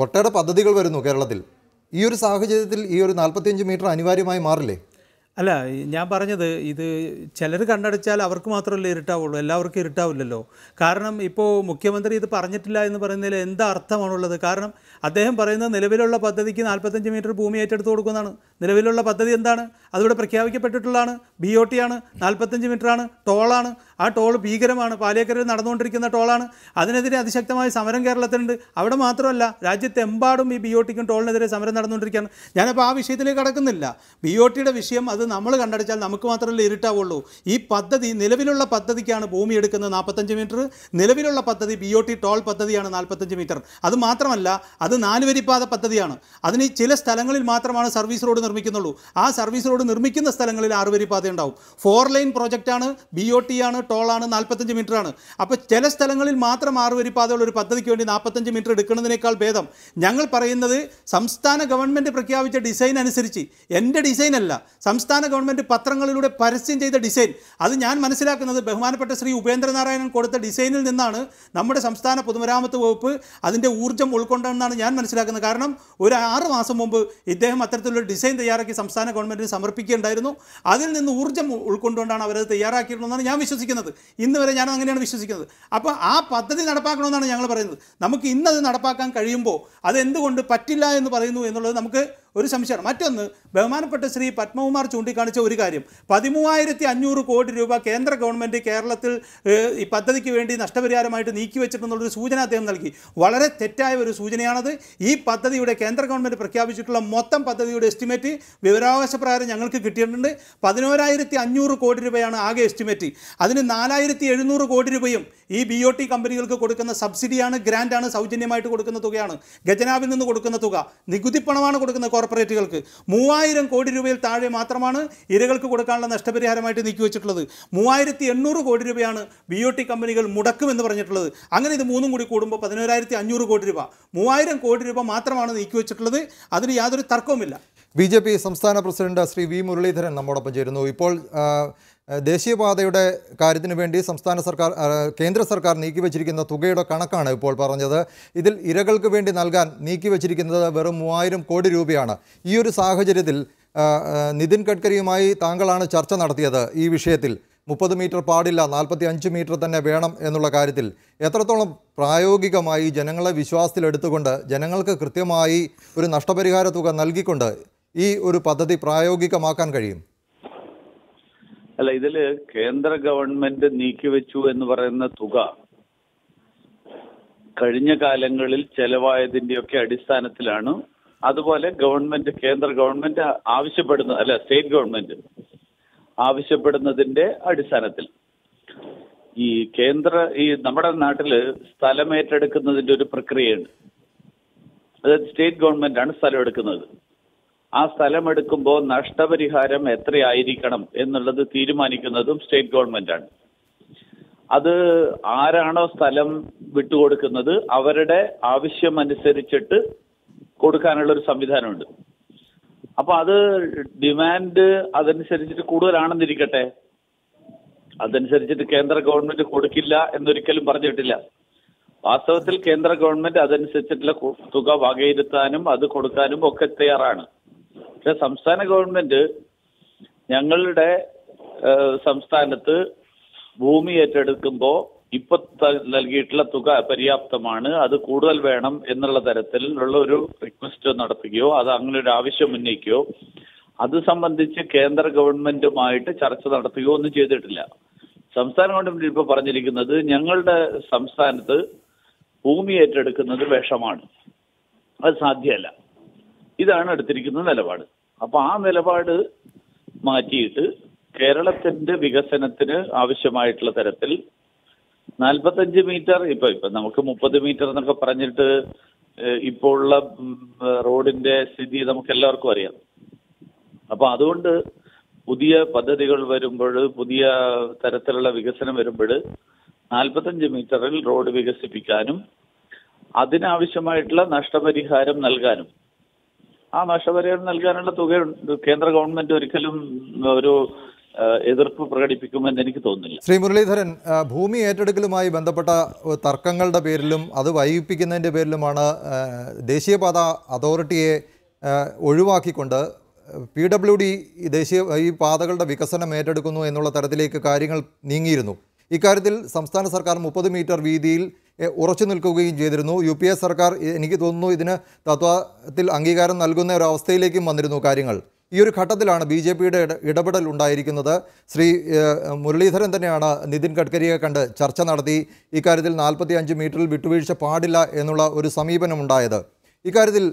ഒട്ടേറെ പദ്ധതികൾ വരുന്നു കേരളത്തിൽ, ഈ ഒരു സാഹചര്യത്തിൽ ഈ ഒരു 45 മീറ്റർ അനിവാര്യമായി മാറില്ലേ? അല്ല, ഞാൻ പറഞ്ഞത് ഇത് ചിലർ കണ്ണടച്ചാൽ അവർക്ക് മാത്രമല്ലേ ഇരുട്ടാവുള്ളൂ, എല്ലാവർക്കും ഇരുട്ടാവില്ലല്ലോ. കാരണം ഇപ്പോൾ മുഖ്യമന്ത്രി ഇത് പറഞ്ഞിട്ടില്ല എന്ന് പറയുന്നതിൽ എന്താ അർത്ഥമാണുള്ളത്? കാരണം അദ്ദേഹം പറയുന്നത് നിലവിലുള്ള പദ്ധതിക്ക് 45 മീറ്റർ ഭൂമി ഏറ്റെടുത്ത് കൊടുക്കുന്നതാണ്. നിലവിലുള്ള പദ്ധതി എന്താണ്? അതിവിടെ പ്രഖ്യാപിക്കപ്പെട്ടിട്ടുള്ളതാണ്. BOT ആണ്, 45 മീറ്ററാണ്, ടോളാണ്. ആ ടോൾ ഭീകരമാണ്, പാലിയേക്കരയിൽ നടന്നുകൊണ്ടിരിക്കുന്ന ടോളാണ്. അതിനെതിരെ അതിശക്തമായ സമരം കേരളത്തിലുണ്ട്. അവിടെ മാത്രമല്ല, രാജ്യത്തെമ്പാടും ഈ BOTക്കും ടോളിനെതിരെ സമരം നടന്നുകൊണ്ടിരിക്കുകയാണ്. ഞാനപ്പോൾ ആ വിഷയത്തിലേക്ക് കടക്കുന്നില്ല. BOTയുടെ വിഷയം അത് നമ്മൾ കണ്ടടിച്ചാൽ നമുക്ക് മാത്രമല്ലേ ഇരുട്ടാവുള്ളൂ. ഈ പദ്ധതി നിലവിലുള്ള പദ്ധതിക്കാണ് ഭൂമി എടുക്കുന്നത് 45 മീറ്റർ. നിലവിലുള്ള പദ്ധതി BOT ടോൾ പദ്ധതിയാണ് 45 മീറ്റർ. അത് മാത്രമല്ല, അത് 4 വരിപ്പാത പദ്ധതിയാണ്. അതിന് ചില സ്ഥലങ്ങളിൽ മാത്രമാണ് സർവീസ് റോഡ് നിർമ്മിക്കുന്നുള്ളൂ. ആ സർവീസ് റോഡ് നിർമ്മിക്കുന്ന സ്ഥലങ്ങളിൽ 6 വരിപ്പാത ഉണ്ടാവും. 4 ലൈൻ പ്രോജക്റ്റാണ്, BOT ആണ്, ടോളാണ്, 45 മീറ്ററാണ്. അപ്പോൾ ചില സ്ഥലങ്ങളിൽ മാത്രം 6 വരിപ്പാതയുള്ള ഒരു പദ്ധതിക്ക് വേണ്ടി 45 മീറ്റർ എടുക്കുന്നതിനേക്കാൾ ഭേദം ഞങ്ങൾ പറയുന്നത് സംസ്ഥാന ഗവൺമെൻറ് പ്രഖ്യാപിച്ച ഡിസൈൻ അനുസരിച്ച്, എൻ്റെ ഡിസൈൻ അല്ല, സംസ്ഥാന ഗവൺമെൻറ് പത്രങ്ങളിലൂടെ പരസ്യം ചെയ്ത ഡിസൈൻ, അത് ഞാൻ മനസ്സിലാക്കുന്നത് ബഹുമാനപ്പെട്ട ശ്രീ ഉപേന്ദ്രനാരായണൻ കൊടുത്ത ഡിസൈനിൽ നിന്നാണ് നമ്മുടെ സംസ്ഥാന പൊതുമരാമത്ത് വകുപ്പ് അതിൻ്റെ ഊർജ്ജം ഉൾക്കൊണ്ടെന്നാണ് ഞാൻ മനസ്സിലാക്കുന്നത്. കാരണം ഒരു 6 മാസം മുമ്പ് ഇദ്ദേഹം അത്തരത്തിലുള്ള ഡിസൈൻ തയ്യാറാക്കി സംസ്ഥാന ഗവൺമെൻറ്റിന് സമർപ്പിക്കുകയുണ്ടായിരുന്നു. അതിൽ നിന്ന് ഊർജ്ജം ഉൾക്കൊണ്ടുകൊണ്ടാണ് അവരത് തയ്യാറാക്കിയിരുന്നതെന്നാണ് ഞാൻ വിശ്വസിക്കുന്നത്. ഇന്ന് വരെ ഞാൻ അങ്ങനെയാണ് വിശ്വസിക്കുന്നത്. അപ്പോൾ ആ പദ്ധതി നടപ്പാക്കണമെന്നാണ് ഞങ്ങൾ പറയുന്നത്. നമുക്ക് ഇന്നത് നടപ്പാക്കാൻ കഴിയുമ്പോൾ അതെന്തുകൊണ്ട് പറ്റില്ല എന്ന് പറയുന്നു എന്നുള്ളത് നമുക്ക് ഒരു സംശയമാണ്. മറ്റൊന്ന്, ബഹുമാനപ്പെട്ട ശ്രീ പത്മകുമാർ ചൂണ്ടിക്കാണിച്ച ഒരു കാര്യം, 13,500 കോടി രൂപ കേന്ദ്ര ഗവൺമെൻറ് കേരളത്തിൽ ഈ പദ്ധതിക്ക് വേണ്ടി നഷ്ടപരിഹാരമായിട്ട് നീക്കിവെച്ചിട്ടുള്ളൊരു സൂചന അദ്ദേഹം നൽകി. വളരെ തെറ്റായ ഒരു സൂചനയാണത്. ഈ പദ്ധതിയുടെ കേന്ദ്ര ഗവൺമെൻറ് പ്രഖ്യാപിച്ചിട്ടുള്ള മൊത്തം പദ്ധതിയുടെ എസ്റ്റിമേറ്റ് വിവരാവകാശ പ്രകാരം ഞങ്ങൾക്ക് കിട്ടിയിട്ടുണ്ട്. 11,500 കോടി രൂപയാണ് ആകെ എസ്റ്റിമേറ്റ്. അതിന് 4,700 കോടി രൂപയും ഈ BOT കമ്പനികൾക്ക് കൊടുക്കുന്ന സബ്സിഡിയാണ്, ഗ്രാൻറ്റാണ്, സൗജന്യമായിട്ട് കൊടുക്കുന്ന തുകയാണ്, ഖജനാവിൽ നിന്ന് കൊടുക്കുന്ന തുക, നികുതിപ്പണമാണ് കൊടുക്കുന്ന കോർപ്പറേറ്റുകൾക്ക്. 3,000 കോടി രൂപയിൽ താഴെ മാത്രമാണ് ഇരകൾക്ക് കൊടുക്കാനുള്ള നഷ്ടപരിഹാരമായിട്ട് നീക്കിവെച്ചിട്ടുള്ളത്. 3,800 കോടി രൂപയാണ് BOT കമ്പനികൾ മുടക്കുമെന്ന് പറഞ്ഞിട്ടുള്ളത്. അങ്ങനെ ഇത് മൂന്നും കൂടി കൂടുമ്പോൾ 11,500 കോടി രൂപ, 3,000 കോടി രൂപ മാത്രമാണ് നീക്കിവെച്ചിട്ടുള്ളത്. അതിന് യാതൊരു തർക്കവുമില്ല. BJP സംസ്ഥാന പ്രസിഡന്റ് ശ്രീ V മുരളീധരൻ നമ്മോടൊപ്പം ചേരുന്നു. ഇപ്പോൾ ദേശീയപാതയുടെ കാര്യത്തിന് വേണ്ടി കേന്ദ്ര സർക്കാർ നീക്കിവെച്ചിരിക്കുന്ന തുകയുടെ കണക്കാണ് ഇപ്പോൾ പറഞ്ഞത്. ഇതിൽ ഇരകൾക്ക് വേണ്ടി നൽകാൻ നീക്കിവെച്ചിരിക്കുന്നത് വെറും 3,000 കോടി രൂപയാണ്. ഈ ഒരു സാഹചര്യത്തിൽ നിതിൻ ഗഡ്കരിയുമായി താങ്കളാണ് ചർച്ച നടത്തിയത് ഈ വിഷയത്തിൽ. 30 മീറ്റർ പാടില്ല, 45 മീറ്റർ തന്നെ വേണം എന്നുള്ള കാര്യത്തിൽ എത്രത്തോളം പ്രായോഗികമായി ജനങ്ങളെ വിശ്വാസത്തിലെടുത്തുകൊണ്ട് ജനങ്ങൾക്ക് കൃത്യമായി ഒരു നഷ്ടപരിഹാര തുക നൽകിക്കൊണ്ട് ഈ ഒരു പദ്ധതി പ്രായോഗികമാക്കാൻ കഴിയും? അല്ല, ഇതില് കേന്ദ്ര ഗവൺമെന്റ് നീക്കിവെച്ചു എന്ന് പറയുന്ന തുക കഴിഞ്ഞ കാലങ്ങളിൽ ചെലവായതിന്റെയൊക്കെ അടിസ്ഥാനത്തിലാണ്. അതുപോലെ കേന്ദ്ര ഗവൺമെന്റ് സ്റ്റേറ്റ് ഗവൺമെന്റ് ആവശ്യപ്പെടുന്നതിന്റെ അടിസ്ഥാനത്തിൽ നമ്മുടെ നാട്ടില് സ്ഥലം ഏറ്റെടുക്കുന്നതിന്റെ ഒരു പ്രക്രിയയുണ്ട്. അതായത് സ്റ്റേറ്റ് ഗവൺമെന്റ് ആണ് സ്ഥലം എടുക്കുന്നത്. ആ സ്ഥലം എടുക്കുമ്പോൾ നഷ്ടപരിഹാരം എത്രയായിരിക്കണം എന്നുള്ളത് തീരുമാനിക്കുന്നതും സ്റ്റേറ്റ് ഗവൺമെന്റാണ്. അത് ആരാണോ സ്ഥലം വിട്ടുകൊടുക്കുന്നത് അവരുടെ ആവശ്യമനുസരിച്ചിട്ട് കൊടുക്കാനുള്ള ഒരു സംവിധാനമുണ്ട്. അപ്പൊ അത് ഡിമാൻഡ് അതനുസരിച്ചിട്ട് കൂടുതലാണെന്നിരിക്കട്ടെ, അതനുസരിച്ചിട്ട് കേന്ദ്ര ഗവൺമെന്റ് കൊടുക്കില്ല എന്നൊരിക്കലും പറഞ്ഞിട്ടില്ല. വാസ്തവത്തിൽ കേന്ദ്ര ഗവൺമെന്റ് അതനുസരിച്ചിട്ടുള്ള തുക വകയിരുത്താനും അത് കൊടുക്കാനും ഒക്കെ തയ്യാറാണ്. പക്ഷെ സംസ്ഥാന ഗവൺമെന്റ് ഞങ്ങളുടെ സംസ്ഥാനത്ത് ഭൂമി ഏറ്റെടുക്കുമ്പോൾ ഇപ്പൊ നൽകിയിട്ടുള്ള തുക പര്യാപ്തമാണ്, അത് കൂടുതൽ വേണം എന്നുള്ള തരത്തിലുള്ള ഒരു റിക്വസ്റ്റ് നടത്തുകയോ അത് അങ്ങനെ ഒരു ആവശ്യം ഉന്നയിക്കുകയോ അത് സംബന്ധിച്ച് കേന്ദ്ര ഗവൺമെന്റുമായിട്ട് ചർച്ച നടത്തുകയോ ഒന്നും ചെയ്തിട്ടില്ല. സംസ്ഥാന ഗവൺമെന്റ് ഇപ്പൊ പറഞ്ഞിരിക്കുന്നത് ഞങ്ങളുടെ സംസ്ഥാനത്ത് ഭൂമി ഏറ്റെടുക്കുന്നത് വിഷമാണ്, അത് സാധ്യമല്ല. ഇതാണ് എടുത്തിരിക്കുന്ന നിലപാട്. അപ്പൊ ആ നിലപാട് മാറ്റിയിട്ട് കേരളത്തിന്റെ വികസനത്തിന് ആവശ്യമായിട്ടുള്ള തരത്തിൽ 45 മീറ്റർ ഇപ്പൊ നമുക്ക് 30 മീറ്റർ എന്നൊക്കെ പറഞ്ഞിട്ട് ഇപ്പോൾ ഉള്ള റോഡിന്റെ സ്ഥിതി നമുക്ക് എല്ലാവർക്കും അറിയാം. അപ്പൊ അതുകൊണ്ട് പുതിയ പദ്ധതികൾ വരുമ്പോൾ, പുതിയ തരത്തിലുള്ള വികസനം വരുമ്പോൾ 45 മീറ്ററിൽ റോഡ് വികസിപ്പിക്കാനും അതിനാവശ്യമായിട്ടുള്ള നഷ്ടപരിഹാരം നൽകാനും, ആ നഷ്ടപരിഹാരം നൽകാനുള്ള തുക കേന്ദ്ര ഗവൺമെന്റ് ഒരിക്കലും ഒരു എതിർപ്പ് പ്രകടിപ്പിക്കുമെന്ന് എനിക്ക് തോന്നുന്നില്ല. ശ്രീ മുരളീധരൻ, ഭൂമി ഏറ്റെടുക്കലുമായി ബന്ധപ്പെട്ട തർക്കങ്ങളുടെ പേരിലും അത് വൈകിപ്പിക്കുന്നതിൻ്റെ പേരിലുമാണ് ദേശീയപാത അതോറിറ്റിയെ ഒഴിവാക്കിക്കൊണ്ട് PWD ഈ പാതകളുടെ വികസനം ഏറ്റെടുക്കുന്നു എന്നുള്ള തരത്തിലേക്ക് കാര്യങ്ങൾ നീങ്ങിയിരുന്നു. ഇക്കാര്യത്തിൽ സംസ്ഥാന സർക്കാർ 30 മീറ്റർ വീതിയിൽ ഉറച്ചു നിൽക്കുകയും ചെയ്തിരുന്നു. UPA സർക്കാർ എനിക്ക് തോന്നുന്നു ഇതിന് തത്വത്തിൽ അംഗീകാരം നൽകുന്ന ഒരു അവസ്ഥയിലേക്കും വന്നിരുന്നു കാര്യങ്ങൾ. ഈ ഒരു ഘട്ടത്തിലാണ് BJPയുടെ ഇടപെടൽ ഉണ്ടായിരിക്കുന്നത്. ശ്രീ മുരളീധരൻ തന്നെയാണ് നിതിൻ ഗഡ്കരിയെ കണ്ട് ചർച്ച നടത്തി ഇക്കാര്യത്തിൽ 45 മീറ്ററിൽ വിട്ടുവീഴ്ച പാടില്ല എന്നുള്ള ഒരു സമീപനമുണ്ടായത്. ഇക്കാര്യത്തിൽ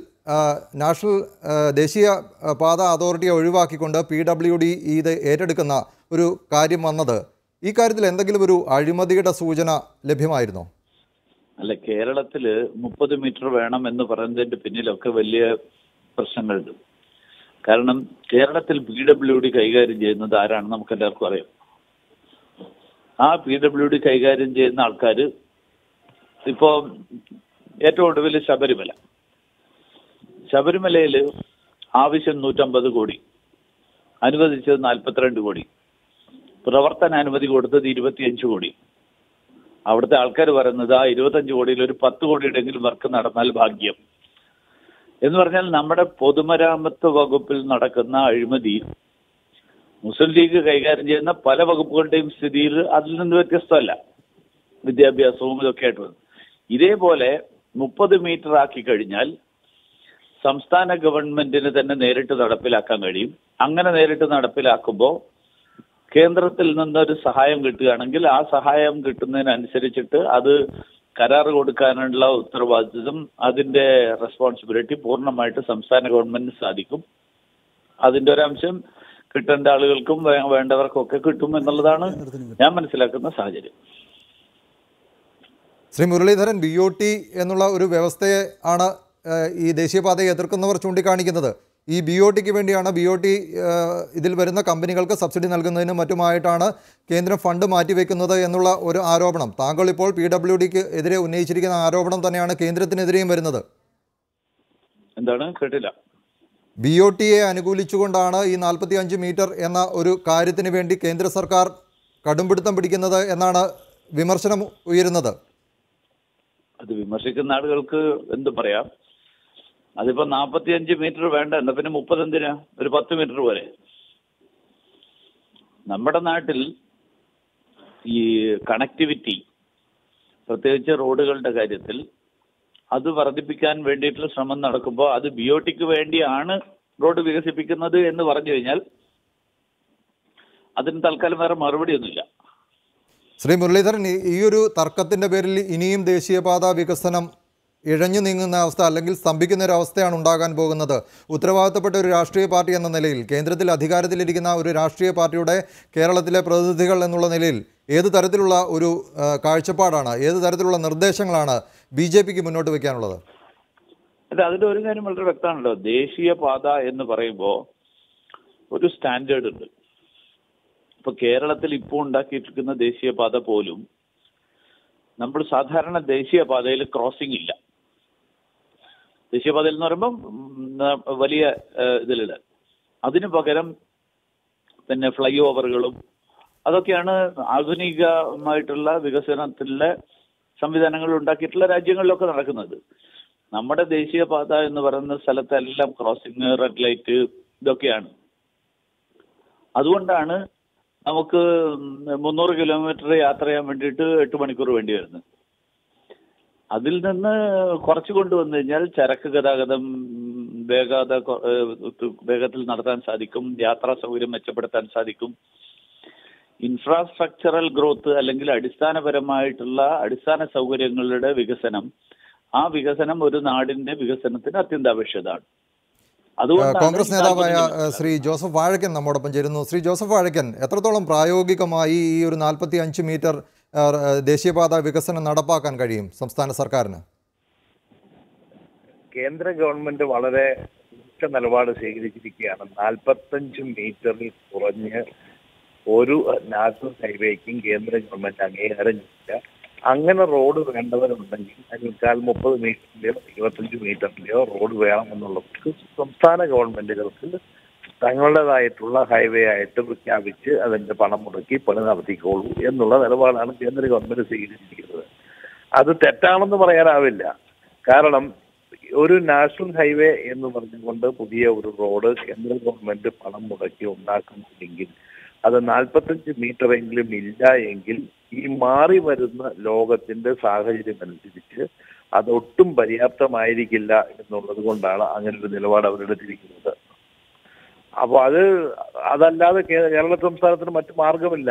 ദേശീയ പാത അതോറിറ്റിയെ ഒഴിവാക്കിക്കൊണ്ട് PWD ഇത് ഏറ്റെടുക്കുന്ന ഒരു കാര്യം വന്നത്, ഈ കാര്യത്തിൽ എന്തെങ്കിലും ഒരു അഴിമതിയുടെ സൂചന ലഭ്യമായിരുന്നോ? അല്ല, കേരളത്തിൽ 30 മീറ്റർ വേണം എന്ന് പറയുന്നതിന്റെ പിന്നിലൊക്കെ വലിയ പ്രശ്നങ്ങളുണ്ട്. കാരണം കേരളത്തിൽ PWD കൈകാര്യം ചെയ്യുന്നത് ആരാണെന്ന് നമുക്ക് എല്ലാവർക്കും അറിയാം. ആ PWD കൈകാര്യം ചെയ്യുന്ന ആൾക്കാർ ഇപ്പോ ഏറ്റവും ഒടുവിൽ ശബരിമലയിൽ ആവശ്യം 150 കോടി, അനുവദിച്ചത് 42 കോടി, പ്രവർത്തന അനുമതി കൊടുത്തത് 25 കോടി. അവിടുത്തെ ആൾക്കാർ പറയുന്നത് ആ 25 കോടിയിൽ ഒരു 10 കോടിയുടെങ്കിലും വർക്ക് നടന്നാൽ ഭാഗ്യം എന്ന് പറഞ്ഞാൽ നമ്മുടെ പൊതുമരാമത്ത് വകുപ്പിൽ നടക്കുന്ന അഴിമതി മുസ്ലിം ലീഗ് കൈകാര്യം ചെയ്യുന്ന പല വകുപ്പുകളുടെയും സ്ഥിതിയിൽ അതിൽ നിന്ന് വ്യത്യസ്തമല്ല. വിദ്യാഭ്യാസവും ഇതൊക്കെ ആയിട്ട് വന്നു. ഇതേപോലെ 30 മീറ്റർ ആക്കി കഴിഞ്ഞാൽ സംസ്ഥാന ഗവൺമെന്റിന് തന്നെ നേരിട്ട് നടപ്പിലാക്കാൻ കഴിയും. അങ്ങനെ നേരിട്ട് നടപ്പിലാക്കുമ്പോൾ കേന്ദ്രത്തിൽ നിന്നൊരു സഹായം കിട്ടുകയാണെങ്കിൽ ആ സഹായം കിട്ടുന്നതിനനുസരിച്ചിട്ട് അത് കരാർ കൊടുക്കാനുള്ള ഉത്തരവാദിത്വം, അതിന്റെ റെസ്പോൺസിബിലിറ്റി പൂർണ്ണമായിട്ട് സംസ്ഥാന ഗവൺമെന്റിന് സാധിക്കും. അതിന്റെ ഒരംശം കിട്ടേണ്ട ആളുകൾക്കും വേണ്ടവർക്കും ഒക്കെ കിട്ടും എന്നുള്ളതാണ് ഞാൻ മനസ്സിലാക്കുന്ന സാഹചര്യം. ശ്രീ മുരളീധരൻ, BOT എന്നുള്ള ഒരു വ്യവസ്ഥയെ ആണ് ഈ ദേശീയപാതയെ എതിർക്കുന്നവർ ചൂണ്ടിക്കാണിക്കുന്നത്. ഈ BOTക്ക് വേണ്ടിയാണ് ഇതിൽ വരുന്ന കമ്പനികൾക്ക് സബ്സിഡി നൽകുന്നതിനും മറ്റുമായിട്ടാണ് കേന്ദ്രം ഫണ്ട് മാറ്റിവെക്കുന്നത് എന്നുള്ള ഒരു ആരോപണം. താങ്കൾ ഇപ്പോൾ PWDക്ക് എതിരെ ഉന്നയിച്ചിരിക്കുന്ന ആരോപണം തന്നെയാണ് കേന്ദ്രത്തിനെതിരെയും വരുന്നത്. എന്താണ്? കേട്ടില്ല. BOTയെ അനുകൂലിച്ചുകൊണ്ടാണ് ഈ 45 മീറ്റർ എന്ന ഒരു കാര്യത്തിന് വേണ്ടി കേന്ദ്ര സർക്കാർ കടുംപിടുത്തം പിടിക്കുന്നത് എന്നാണ് വിമർശനം ഉയരുന്നത്. അത് വിമർശിക്കുന്ന ആളുകൾക്ക് എന്ത് പറയാം. അതിപ്പോ 45 മീറ്റർ വേണ്ട, എന്നാ പിന്നെ 30 എന്തിനാ? ഒരു 10 മീറ്റർ പോലെ. നമ്മുടെ നാട്ടിൽ ഈ കണക്ടിവിറ്റി, പ്രത്യേകിച്ച് റോഡുകളുടെ കാര്യത്തിൽ അത് വർദ്ധിപ്പിക്കാൻ വേണ്ടിയിട്ടുള്ള ശ്രമം നടക്കുമ്പോൾ അത് BOTക്ക് വേണ്ടിയാണ് റോഡ് വികസിപ്പിക്കുന്നത് എന്ന് പറഞ്ഞു കഴിഞ്ഞാൽ അതിന് തൽക്കാലം വേറെ മറുപടിയൊന്നുമില്ല. ശ്രീ മുരളീധരൻ, ഈ ഒരു തർക്കത്തിൻ്റെ പേരിൽ ഇനിയും ദേശീയപാത വികസനം ഇഴഞ്ഞു നീങ്ങുന്ന അവസ്ഥ അല്ലെങ്കിൽ സ്തംഭിക്കുന്ന ഒരു അവസ്ഥയാണ് ഉണ്ടാകാൻ പോകുന്നത്. ഉത്തരവാദിത്തപ്പെട്ട ഒരു രാഷ്ട്രീയ പാർട്ടി എന്ന നിലയിൽ, കേന്ദ്രത്തിൽ അധികാരത്തിലിരിക്കുന്ന ഒരു രാഷ്ട്രീയ പാർട്ടിയുടെ കേരളത്തിലെ പ്രതിനിധികൾ എന്നുള്ള നിലയിൽ ഏത് തരത്തിലുള്ള ഒരു കാഴ്ചപ്പാടാണ്, ഏത് തരത്തിലുള്ള നിർദ്ദേശങ്ങളാണ് BJPക്ക് മുന്നോട്ട് വയ്ക്കാനുള്ളത്? അതിന്റെ ഒരു കാര്യം വളരെ വ്യക്തമാണല്ലോ. ദേശീയപാത എന്ന് പറയുമ്പോൾ ഒരു സ്റ്റാൻഡേർഡ് ഉണ്ട്. ഇപ്പൊ കേരളത്തിൽ ഇപ്പോൾ ഉണ്ടാക്കിയിരിക്കുന്ന ദേശീയപാത പോലും നമ്മൾ സാധാരണ ദേശീയപാതയിൽ ക്രോസിംഗ് ഇല്ല. ദേശീയപാതയിൽ എന്ന് പറയുമ്പോൾ വലിയ ഇതിലില്ല. അതിനു പകരം പിന്നെ ഫ്ലൈ ഓവറുകളും അതൊക്കെയാണ് ആധുനികമായിട്ടുള്ള വികസനത്തിലെ സംവിധാനങ്ങൾ ഉണ്ടാക്കിയിട്ടുള്ള രാജ്യങ്ങളിലൊക്കെ നടക്കുന്നത്. നമ്മുടെ ദേശീയപാത എന്ന് പറയുന്ന സ്ഥലത്തെല്ലാം ക്രോസിംഗ്, റെഡ് ലൈറ്റ് ഇതൊക്കെയാണ്. അതുകൊണ്ടാണ് നമുക്ക് 300 കിലോമീറ്റർ യാത്ര ചെയ്യാൻ വേണ്ടിയിട്ട് 8 മണിക്കൂർ വേണ്ടി വരുന്നത്. അതിൽ നിന്ന് കുറച്ച് കൊണ്ടുവന്നു കഴിഞ്ഞാൽ ചരക്ക് ഗതാഗതം വേഗത്തിൽ നടത്താൻ സാധിക്കും, യാത്രാ സൗകര്യം മെച്ചപ്പെടുത്താൻ സാധിക്കും. ഇൻഫ്രാസ്ട്രക്ചറൽ ഗ്രോത്ത് അല്ലെങ്കിൽ അടിസ്ഥാനപരമായിട്ടുള്ള അടിസ്ഥാന സൗകര്യങ്ങളുടെ വികസനം, ആ വികസനം ഒരു നാടിന്റെ വികസനത്തിന് അത്യന്താപേക്ഷിതമാണ്. കോൺഗ്രസ് നേതാവായ ശ്രീ ജോസഫ് വാഴക്കൻ നമ്മോടൊപ്പം ചേരുന്നു. ശ്രീ ജോസഫ് വാഴക്കൻ, എത്രത്തോളം പ്രായോഗികമായി ഈ ഒരു 45 മീറ്റർ ദേശീയപാത വികസനം നടപ്പാക്കാൻ കഴിയും സംസ്ഥാന സർക്കാരിന്? കേന്ദ്ര ഗവൺമെന്റ് വളരെ ഉച്ച നിലപാട് സ്വീകരിച്ചിരിക്കുകയാണ്. 45 മീറ്ററിൽ കുറഞ്ഞ് ഒരു നാഷണൽ ഹൈവേക്കും കേന്ദ്ര ഗവൺമെന്റ് അംഗീകാരം ചെയ്യില്ല. അങ്ങനെ റോഡ് വേണ്ടവരുണ്ടെങ്കിൽ അതിനേക്കാൾ 30 മീറ്ററിലെയോ 25 മീറ്ററിലെയോ റോഡ് വേണമെന്നുള്ളവർക്ക് സംസ്ഥാന ഗവൺമെന്റുകൾക്ക് തങ്ങളുടേതായിട്ടുള്ള ഹൈവേ ആയിട്ട് പ്രഖ്യാപിച്ച് അതിന്റെ പണം മുടക്കി പണി നടത്തിക്കോളൂ എന്നുള്ള നിലപാടാണ് കേന്ദ്ര ഗവൺമെന്റ് സ്വീകരിച്ചിരിക്കുന്നത്. അത് തെറ്റാണെന്ന് പറയാനാവില്ല. കാരണം ഒരു നാഷണൽ ഹൈവേ എന്ന് പറഞ്ഞുകൊണ്ട് പുതിയ ഒരു റോഡ് കേന്ദ്ര ഗവൺമെന്റ് പണം മുടക്കി ഉണ്ടാക്കുന്നില്ലെങ്കിൽ അത് 45 മീറ്റർ എങ്കിലും ഇല്ല എങ്കിൽ ഈ മാറി വരുന്ന ലോകത്തിന്റെ സാഹചര്യം അനുസരിച്ച് അതൊട്ടും പര്യാപ്തമായിരിക്കില്ല എന്നുള്ളത് കൊണ്ടാണ് അങ്ങനെ ഒരു നിലപാട് അവരെടുത്തിരിക്കുന്നത്. അപ്പോൾ അതല്ലാതെ കേരള സംസ്ഥാനത്തിന് മറ്റു മാർഗമില്ല.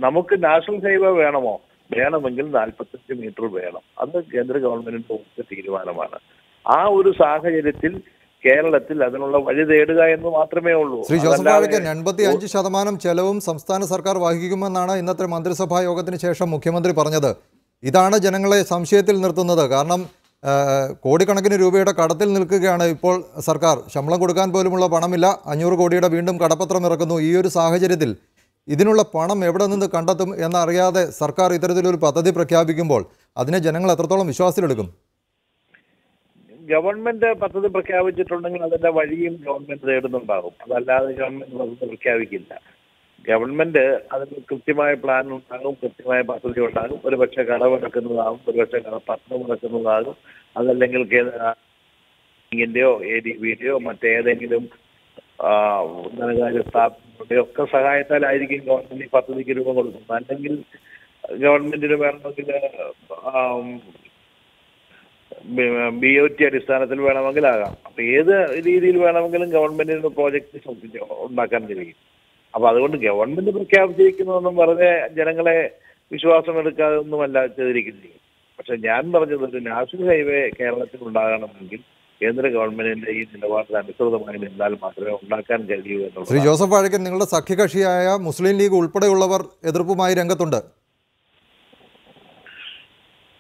നമുക്ക് നാഷണൽ ഹൈവേ വേണമോ? വേണമെങ്കിൽ 45 മീറ്റർ വേണം. അത് കേന്ദ്ര ഗവൺമെന്റിന്റെ ഒറ്റ തീരുമാനമാണ്. ആ ഒരു സാഹചര്യത്തിൽ കേരളത്തിൽ അതിനുള്ള വഴി തേടുക എന്ന് മാത്രമേ ഉള്ളൂ. ശ്രീ ജോസഫ് വാഴക്കൻ, 85% ചെലവും സംസ്ഥാന സർക്കാർ വഹിക്കുമെന്നാണ് ഇന്നത്തെ മന്ത്രിസഭാ യോഗത്തിന് ശേഷം മുഖ്യമന്ത്രി പറഞ്ഞത്. ഇതാണ് ജനങ്ങളെ സംശയത്തിൽ നിർത്തുന്നത്. കാരണം കോടിക്കണക്കിന് രൂപയുടെ കടത്തിൽ നിൽക്കുകയാണ് ഇപ്പോൾ സർക്കാർ. ശമ്പളം കൊടുക്കാൻ പോലുമുള്ള പണമില്ല. 500 കോടിയുടെ വീണ്ടും കടപ്പത്രം ഇറക്കുന്നു. ഈ ഒരു സാഹചര്യത്തിൽ ഇതിനുള്ള പണം എവിടെ നിന്ന് കണ്ടെത്തും എന്നറിയാതെ സർക്കാർ ഇത്തരത്തിലൊരു പദ്ധതി പ്രഖ്യാപിക്കുമ്പോൾ അതിനെ ജനങ്ങൾ എത്രത്തോളം വിശ്വാസത്തിലെടുക്കും? ഗവൺമെന്റ് പദ്ധതി പ്രഖ്യാപിച്ചിട്ടുണ്ടെങ്കിൽ അതിന്റെ വഴിയും ഗവൺമെന്റ് തേടുന്നുണ്ടാകും. അതല്ലാതെ ഗവൺമെന്റ് പദ്ധതി പ്രഖ്യാപിക്കില്ല. ഗവൺമെന്റ് അതിന് കൃത്യമായ പ്ലാൻ ഉണ്ടാകും, കൃത്യമായ പദ്ധതി ഉണ്ടാകും. ഒരുപക്ഷെ കടമെടുക്കുന്നതാകും, ഒരുപക്ഷെ പത്രം മുടക്കുന്നതാകും, അതല്ലെങ്കിൽ കേന്ദ്രയോ ADBയുടെയോ മറ്റേതെങ്കിലും ധനകാര്യ സ്ഥാപനങ്ങളുടെയോ ഒക്കെ സഹായത്താലായിരിക്കും ഗവൺമെന്റ് ഈ പദ്ധതിക്ക് രൂപം കൊടുക്കുന്നത്. അല്ലെങ്കിൽ ഗവൺമെന്റിന് വേണമെങ്കിൽ BOT അടിസ്ഥാനത്തിൽ വേണമെങ്കിലാകാം. അപ്പൊ ഏത് രീതിയിൽ വേണമെങ്കിലും ഗവൺമെന്റിന് പ്രോജക്റ്റ് ഉണ്ടാക്കാൻ കഴിയും. അപ്പൊ അതുകൊണ്ട് ഗവൺമെന്റ് പ്രഖ്യാപിച്ചിരിക്കുന്നതൊന്നും വെറുതെ ജനങ്ങളെ വിശ്വാസം എടുക്കാതെ ഒന്നുമല്ല ചെയ്തിരിക്കുന്നത്. പക്ഷെ ഞാൻ പറഞ്ഞത് ഒരു നാഷണൽ ഹൈവേ കേരളത്തിൽ ഉണ്ടാകണമെങ്കിൽ കേന്ദ്ര ഗവൺമെന്റിന്റെ ഈ നിലപാടിന് അനുസൃതമായി നിന്നാൽ മാത്രമേ ഉണ്ടാക്കാൻ കഴിയൂ എന്നുള്ളത്. ശ്രീ ജോസഫ് വാഴക്കൻ, നിങ്ങളുടെ സഖ്യകക്ഷിയായ മുസ്ലിം ലീഗ് ഉൾപ്പെടെയുള്ളവർ എതിർപ്പുമായി രംഗത്തുണ്ട്.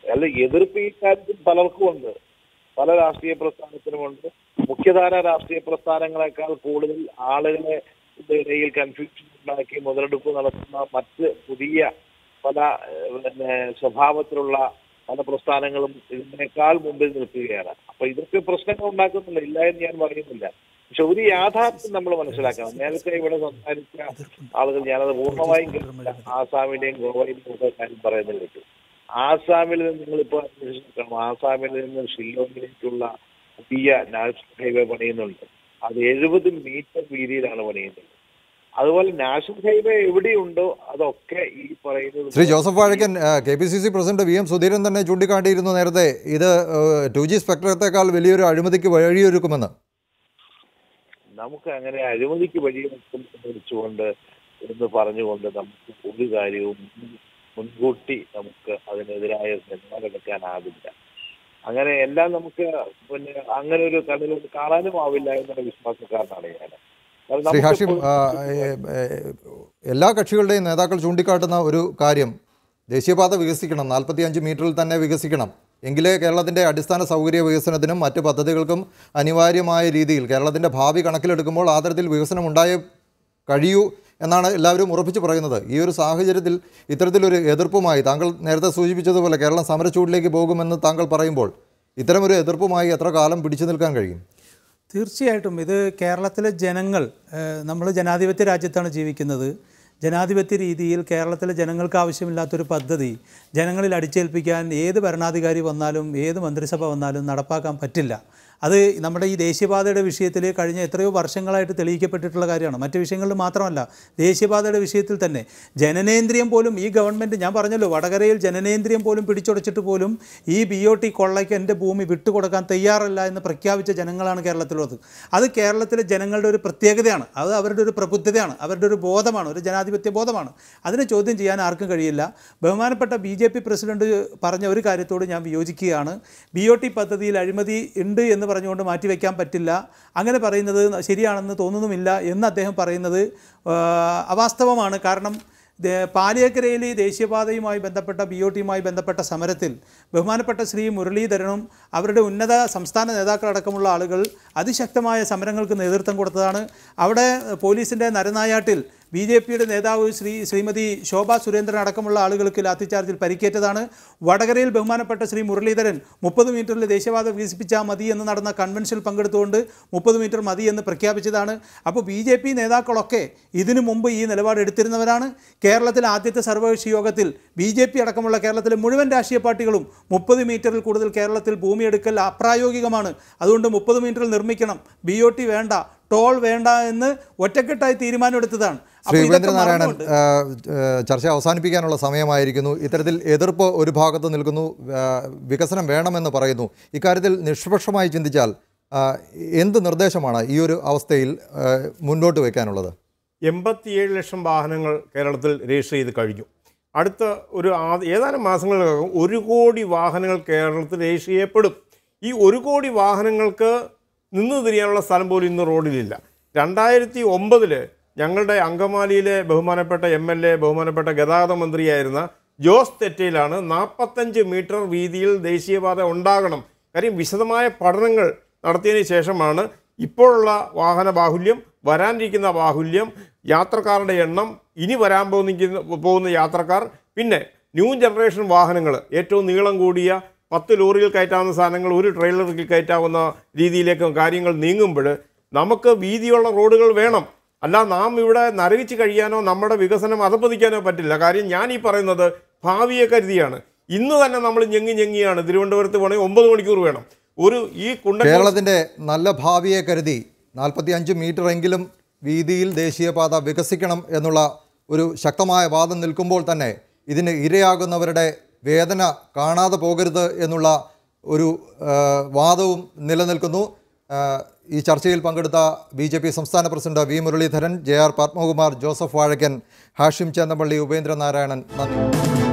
അല്ല, എതിർപ്പ് ഈ കാര്യത്തിൽ പലർക്കും ഉണ്ട്, പല രാഷ്ട്രീയ പ്രസ്ഥാനത്തിനുമുണ്ട്. മുഖ്യധാര രാഷ്ട്രീയ പ്രസ്ഥാനങ്ങളെക്കാൾ കൂടുതൽ ആളുകളെ ഇടയിൽ കൺഫ്യൂഷൻ ഉണ്ടാക്കി മുതലെടുപ്പ് നടത്തുന്ന മറ്റ് പുതിയ പല സ്വഭാവത്തിലുള്ള പല പ്രസ്ഥാനങ്ങളും ഇതിനേക്കാൾ മുമ്പിൽ നിൽക്കുകയാണ്. അപ്പൊ ഇതൊക്കെ പ്രശ്നങ്ങൾ ഉണ്ടാക്കുന്നില്ല, ഇല്ല എന്ന് ഞാൻ പറയുന്നില്ല. പക്ഷെ ഒരു യാഥാർത്ഥ്യം നമ്മൾ മനസ്സിലാക്കണം. നേരത്തെ ഇവിടെ സംസാരിച്ച ആളുകൾ, ഞാനത് പൂർണ്ണമായും കേട്ടില്ല, ആസാമിന്റെയും ഗോവയിലെയും ഒക്കെ കാര്യം പറയുന്നത് കേട്ടു. ആസാമിൽ നിന്ന് നിങ്ങളിപ്പോൾ അന്വേഷിക്കണം, ആസാമിൽ നിന്ന് ഷില്ലോങ്ങിലേക്കുള്ള പുതിയ നാഷണൽ ഹൈവേ പണിയുന്നുണ്ട്. അത് 70 മീറ്റർ വീതിയിലാണ് പണിയുന്നത്. അതുപോലെ നാഷണൽ ഹൈവേ എവിടെയുണ്ടോ അതൊക്കെ ഈ പറയുന്നത്. Shri Joseph Vazhakkan, KPCC president VM Sudheeran തന്നെ ചൂണ്ടിക്കാട്ടിയിരുന്നു നേരത്തെ, ഇത് 2G സ്പെക്ട്രത്തെക്കാൾ വലിയൊരു അഴിമതിക്ക് വഴിയൊരുക്കുമെന്ന്. നമുക്ക് അങ്ങനെ അഴിമതിക്ക് വഴിയൊരുക്കുമെന്ന് എന്ന് പറഞ്ഞുകൊണ്ട് നമുക്ക് ഒരു കാര്യവും മുൻകൂട്ടി നമുക്ക് അതിനെതിരായ നിലപാടെടുക്കാനാവില്ല. അങ്ങനെ എല്ലാം നമുക്ക് അങ്ങനെ ഒരു കണ്ണിലോട്ട് കാണാനും ആവില്ല എന്നുള്ള വിശ്വാസക്കാരനാണ് ഞാൻ. ശ്രീ ഹാഷിം, എല്ലാ കക്ഷികളുടെയും നേതാക്കൾ ചൂണ്ടിക്കാട്ടുന്ന ഒരു കാര്യം, ദേശീയപാത വികസിക്കണം, 45 മീറ്ററിൽ തന്നെ വികസിക്കണം. എങ്കിലേ കേരളത്തിൻ്റെ അടിസ്ഥാന സൗകര്യ വികസനത്തിനും മറ്റ് പദ്ധതികൾക്കും അനിവാര്യമായ രീതിയിൽ കേരളത്തിൻ്റെ ഭാവി കണക്കിലെടുക്കുമ്പോൾ ആ തരത്തിൽ വികസനം ഉണ്ടായേ കഴിയൂ എന്നാണ് എല്ലാവരും ഉറപ്പിച്ച് പറയുന്നത്. ഈ ഒരു സാഹചര്യത്തിൽ ഇത്തരത്തിലൊരു എതിർപ്പുമായി, താങ്കൾ നേരത്തെ സൂചിപ്പിച്ചതുപോലെ കേരളം സമരച്ചൂടിലേക്ക് പോകുമെന്ന് താങ്കൾ പറയുമ്പോൾ ഇത്തരമൊരു എതിർപ്പുമായി എത്ര കാലം പിടിച്ചു നിൽക്കാൻ കഴിയും? തീർച്ചയായിട്ടും ഇത് കേരളത്തിലെ ജനങ്ങൾ, നമ്മൾ ജനാധിപത്യ രാജ്യത്താണ് ജീവിക്കുന്നത്. ജനാധിപത്യ രീതിയിൽ കേരളത്തിലെ ജനങ്ങൾക്ക് ആവശ്യമില്ലാത്തൊരു പദ്ധതി ജനങ്ങളിൽ അടിച്ചേൽപ്പിക്കാൻ ഏത് ഭരണാധികാരി വന്നാലും ഏത് മന്ത്രിസഭ വന്നാലും നടപ്പാക്കാൻ പറ്റില്ല. അത് നമ്മുടെ ഈ ദേശീയപാതയുടെ വിഷയത്തിൽ കഴിഞ്ഞ എത്രയോ വർഷങ്ങളായിട്ട് തെളിയിക്കപ്പെട്ടിട്ടുള്ള കാര്യമാണ്. മറ്റ് വിഷയങ്ങളിൽ മാത്രമല്ല, ദേശീയപാതയുടെ വിഷയത്തിൽ തന്നെ ജനനേന്ദ്രിയം പോലും ഈ ഗവൺമെൻറ്, ഞാൻ പറഞ്ഞല്ലോ, വടകരയിൽ ജനനേന്ദ്രിയം പോലും പിടിച്ചുടച്ചിട്ട് പോലും ഈ BOT കൊള്ളയ്ക്ക് എൻ്റെ ഭൂമി വിട്ടുകൊടുക്കാൻ തയ്യാറല്ല എന്ന് പ്രഖ്യാപിച്ച ജനങ്ങളാണ് കേരളത്തിലുള്ളത്. അത് കേരളത്തിലെ ജനങ്ങളുടെ ഒരു പ്രത്യേകതയാണ്, അത് അവരുടെ ഒരു പ്രബുദ്ധതയാണ്, അവരുടെ ഒരു ബോധമാണ്, ഒരു ജനാധിപത്യ ബോധമാണ്. അതിനെ ചോദ്യം ചെയ്യാൻ ആർക്കും കഴിയില്ല. ബഹുമാനപ്പെട്ട BJP പ്രസിഡന്റ് പറഞ്ഞ ഒരു കാര്യത്തോട് ഞാൻ വിയോജിക്കുകയാണ്. BOT പദ്ധതിയിൽ അഴിമതി ഉണ്ട് എന്ന് പറഞ്ഞുകൊണ്ട് മാറ്റിവെക്കാൻ പറ്റില്ല, അങ്ങനെ പറയുന്നത് ശരിയാണെന്ന് തോന്നുന്നുമില്ല എന്ന് അദ്ദേഹം പറയുന്നത് അവാസ്തവമാണ്. കാരണം പാലിയേക്കരയിൽ ദേശീയപാതയുമായി ബന്ധപ്പെട്ട BOTയുമായി ബന്ധപ്പെട്ട സമരത്തിൽ ബഹുമാനപ്പെട്ട ശ്രീ മുരളീധരനും അവരുടെ ഉന്നത സംസ്ഥാന നേതാക്കളടക്കമുള്ള ആളുകൾ അതിശക്തമായ സമരങ്ങൾക്ക് നേതൃത്വം കൊടുത്തതാണ്. അവിടെ പോലീസിൻ്റെ നരനായാട്ടിൽ BJPയുടെ നേതാവ് ശ്രീമതി ശോഭാ സുരേന്ദ്രൻ അടക്കമുള്ള ആളുകൾക്ക് ലാത്തിച്ചാർജിൽ പരിക്കേറ്റതാണ്. വടകരയിൽ ബഹുമാനപ്പെട്ട ശ്രീ മുരളീധരൻ 30 മീറ്ററിൽ ദേശീയപാത വികസിപ്പിച്ചാൽ മതി എന്ന് നടന്ന കൺവെൻഷനിൽ പങ്കെടുത്തുകൊണ്ട് 30 മീറ്റർ മതി എന്ന് പ്രഖ്യാപിച്ചതാണ്. അപ്പോൾ BJP നേതാക്കളൊക്കെ ഇതിനു മുമ്പ് ഈ നിലപാട് എടുത്തിരുന്നവരാണ്. കേരളത്തിലെ ആദ്യത്തെ സർവകക്ഷി യോഗത്തിൽ BJP അടക്കമുള്ള കേരളത്തിലെ മുഴുവൻ രാഷ്ട്രീയ പാർട്ടികളും 30 മീറ്ററിൽ കൂടുതൽ കേരളത്തിൽ ഭൂമിയെടുക്കൽ അപ്രായോഗികമാണ്, അതുകൊണ്ട് 30 മീറ്ററിൽ നിർമ്മിക്കണം, BOT വേണ്ട, ടോൾ വേണ്ട എന്ന് ഒറ്റക്കെട്ടായി തീരുമാനമെടുത്തതാണ്. ശ്രീ ഉപേന്ദ്രനാരായണൻ, ചർച്ച അവസാനിപ്പിക്കാനുള്ള സമയമായിരിക്കുന്നു. ഇത്തരത്തിൽ എതിർപ്പ് ഒരു ഭാഗത്ത് നിൽക്കുന്നു, വികസനം വേണമെന്ന് പറയുന്നു. ഇക്കാര്യത്തിൽ നിഷ്പക്ഷമായി ചിന്തിച്ചാൽ എന്ത് നിർദ്ദേശമാണ് ഈ ഒരു അവസ്ഥയിൽ മുന്നോട്ട് വയ്ക്കാനുള്ളത്? 87 ലക്ഷം വാഹനങ്ങൾ കേരളത്തിൽ രജിസ്റ്റർ ചെയ്ത് കഴിഞ്ഞു. അടുത്ത ഏതാനും മാസങ്ങളിലകം 1 കോടി വാഹനങ്ങൾ കേരളത്തിൽ രജിസ്റ്റർ ചെയ്യപ്പെടും. ഈ 1 കോടി വാഹനങ്ങൾക്ക് നിന്ന് തിരിയാനുള്ള സ്ഥലം പോലും ഇന്ന് റോഡിലില്ല. 2009 ഞങ്ങളുടെ അങ്കമാലിയിലെ ബഹുമാനപ്പെട്ട MLA, ബഹുമാനപ്പെട്ട ഗതാഗത മന്ത്രിയായിരുന്ന ജോസ് തെറ്റയിലാണ് 45 മീറ്റർ വീതിയിൽ ദേശീയപാത ഉണ്ടാകണം. കാര്യം വിശദമായ പഠനങ്ങൾ നടത്തിയതിന് ശേഷമാണ് ഇപ്പോഴുള്ള വാഹന ബാഹുല്യം, വരാനിരിക്കുന്ന ബാഹുല്യം, യാത്രക്കാരുടെ എണ്ണം, ഇനി വരാൻ പോകുന്ന യാത്രക്കാർ, പിന്നെ ന്യൂ ജനറേഷൻ വാഹനങ്ങൾ, ഏറ്റവും നീളം കൂടിയ 10 ലോറിയിൽ കയറ്റാവുന്ന സാധനങ്ങൾ 1 ട്രെയിലറിൽ കയറ്റാവുന്ന രീതിയിലേക്ക് കാര്യങ്ങൾ നീങ്ങുമ്പോൾ നമുക്ക് വീതിയുള്ള റോഡുകൾ വേണം. അല്ല നാം ഇവിടെ നരകിച്ച് കഴിയാനോ നമ്മുടെ വികസനം അധപ്പതിക്കാനോ പറ്റില്ല. കാര്യം ഞാൻ ഈ പറയുന്നത് ഭാവിയെ കരുതിയാണ്. ഇന്ന് തന്നെ നമ്മൾ ഞെങ്ങിയാണ്. തിരുവനന്തപുരത്ത് പോകണമെങ്കിൽ 9 മണിക്കൂർ വേണം. കേരളത്തിൻ്റെ നല്ല ഭാവിയെ കരുതി 45 മീറ്റർ എങ്കിലും വീതിയിൽ ദേശീയപാത വികസിക്കണം എന്നുള്ള ഒരു ശക്തമായ വാദം നിൽക്കുമ്പോൾ തന്നെ ഇതിന് ഇരയാകുന്നവരുടെ വേദന കാണാതെ പോകരുത് എന്നുള്ള ഒരു വാദവും നിലനിൽക്കുന്നു. ഈ ചർച്ചയിൽ പങ്കെടുത്ത BJP സംസ്ഥാന president V. Muraleedharan, JR Padmakumar, Joseph Vazhakkan, Hashim Chennappally, Upendranarayanan, നന്ദി.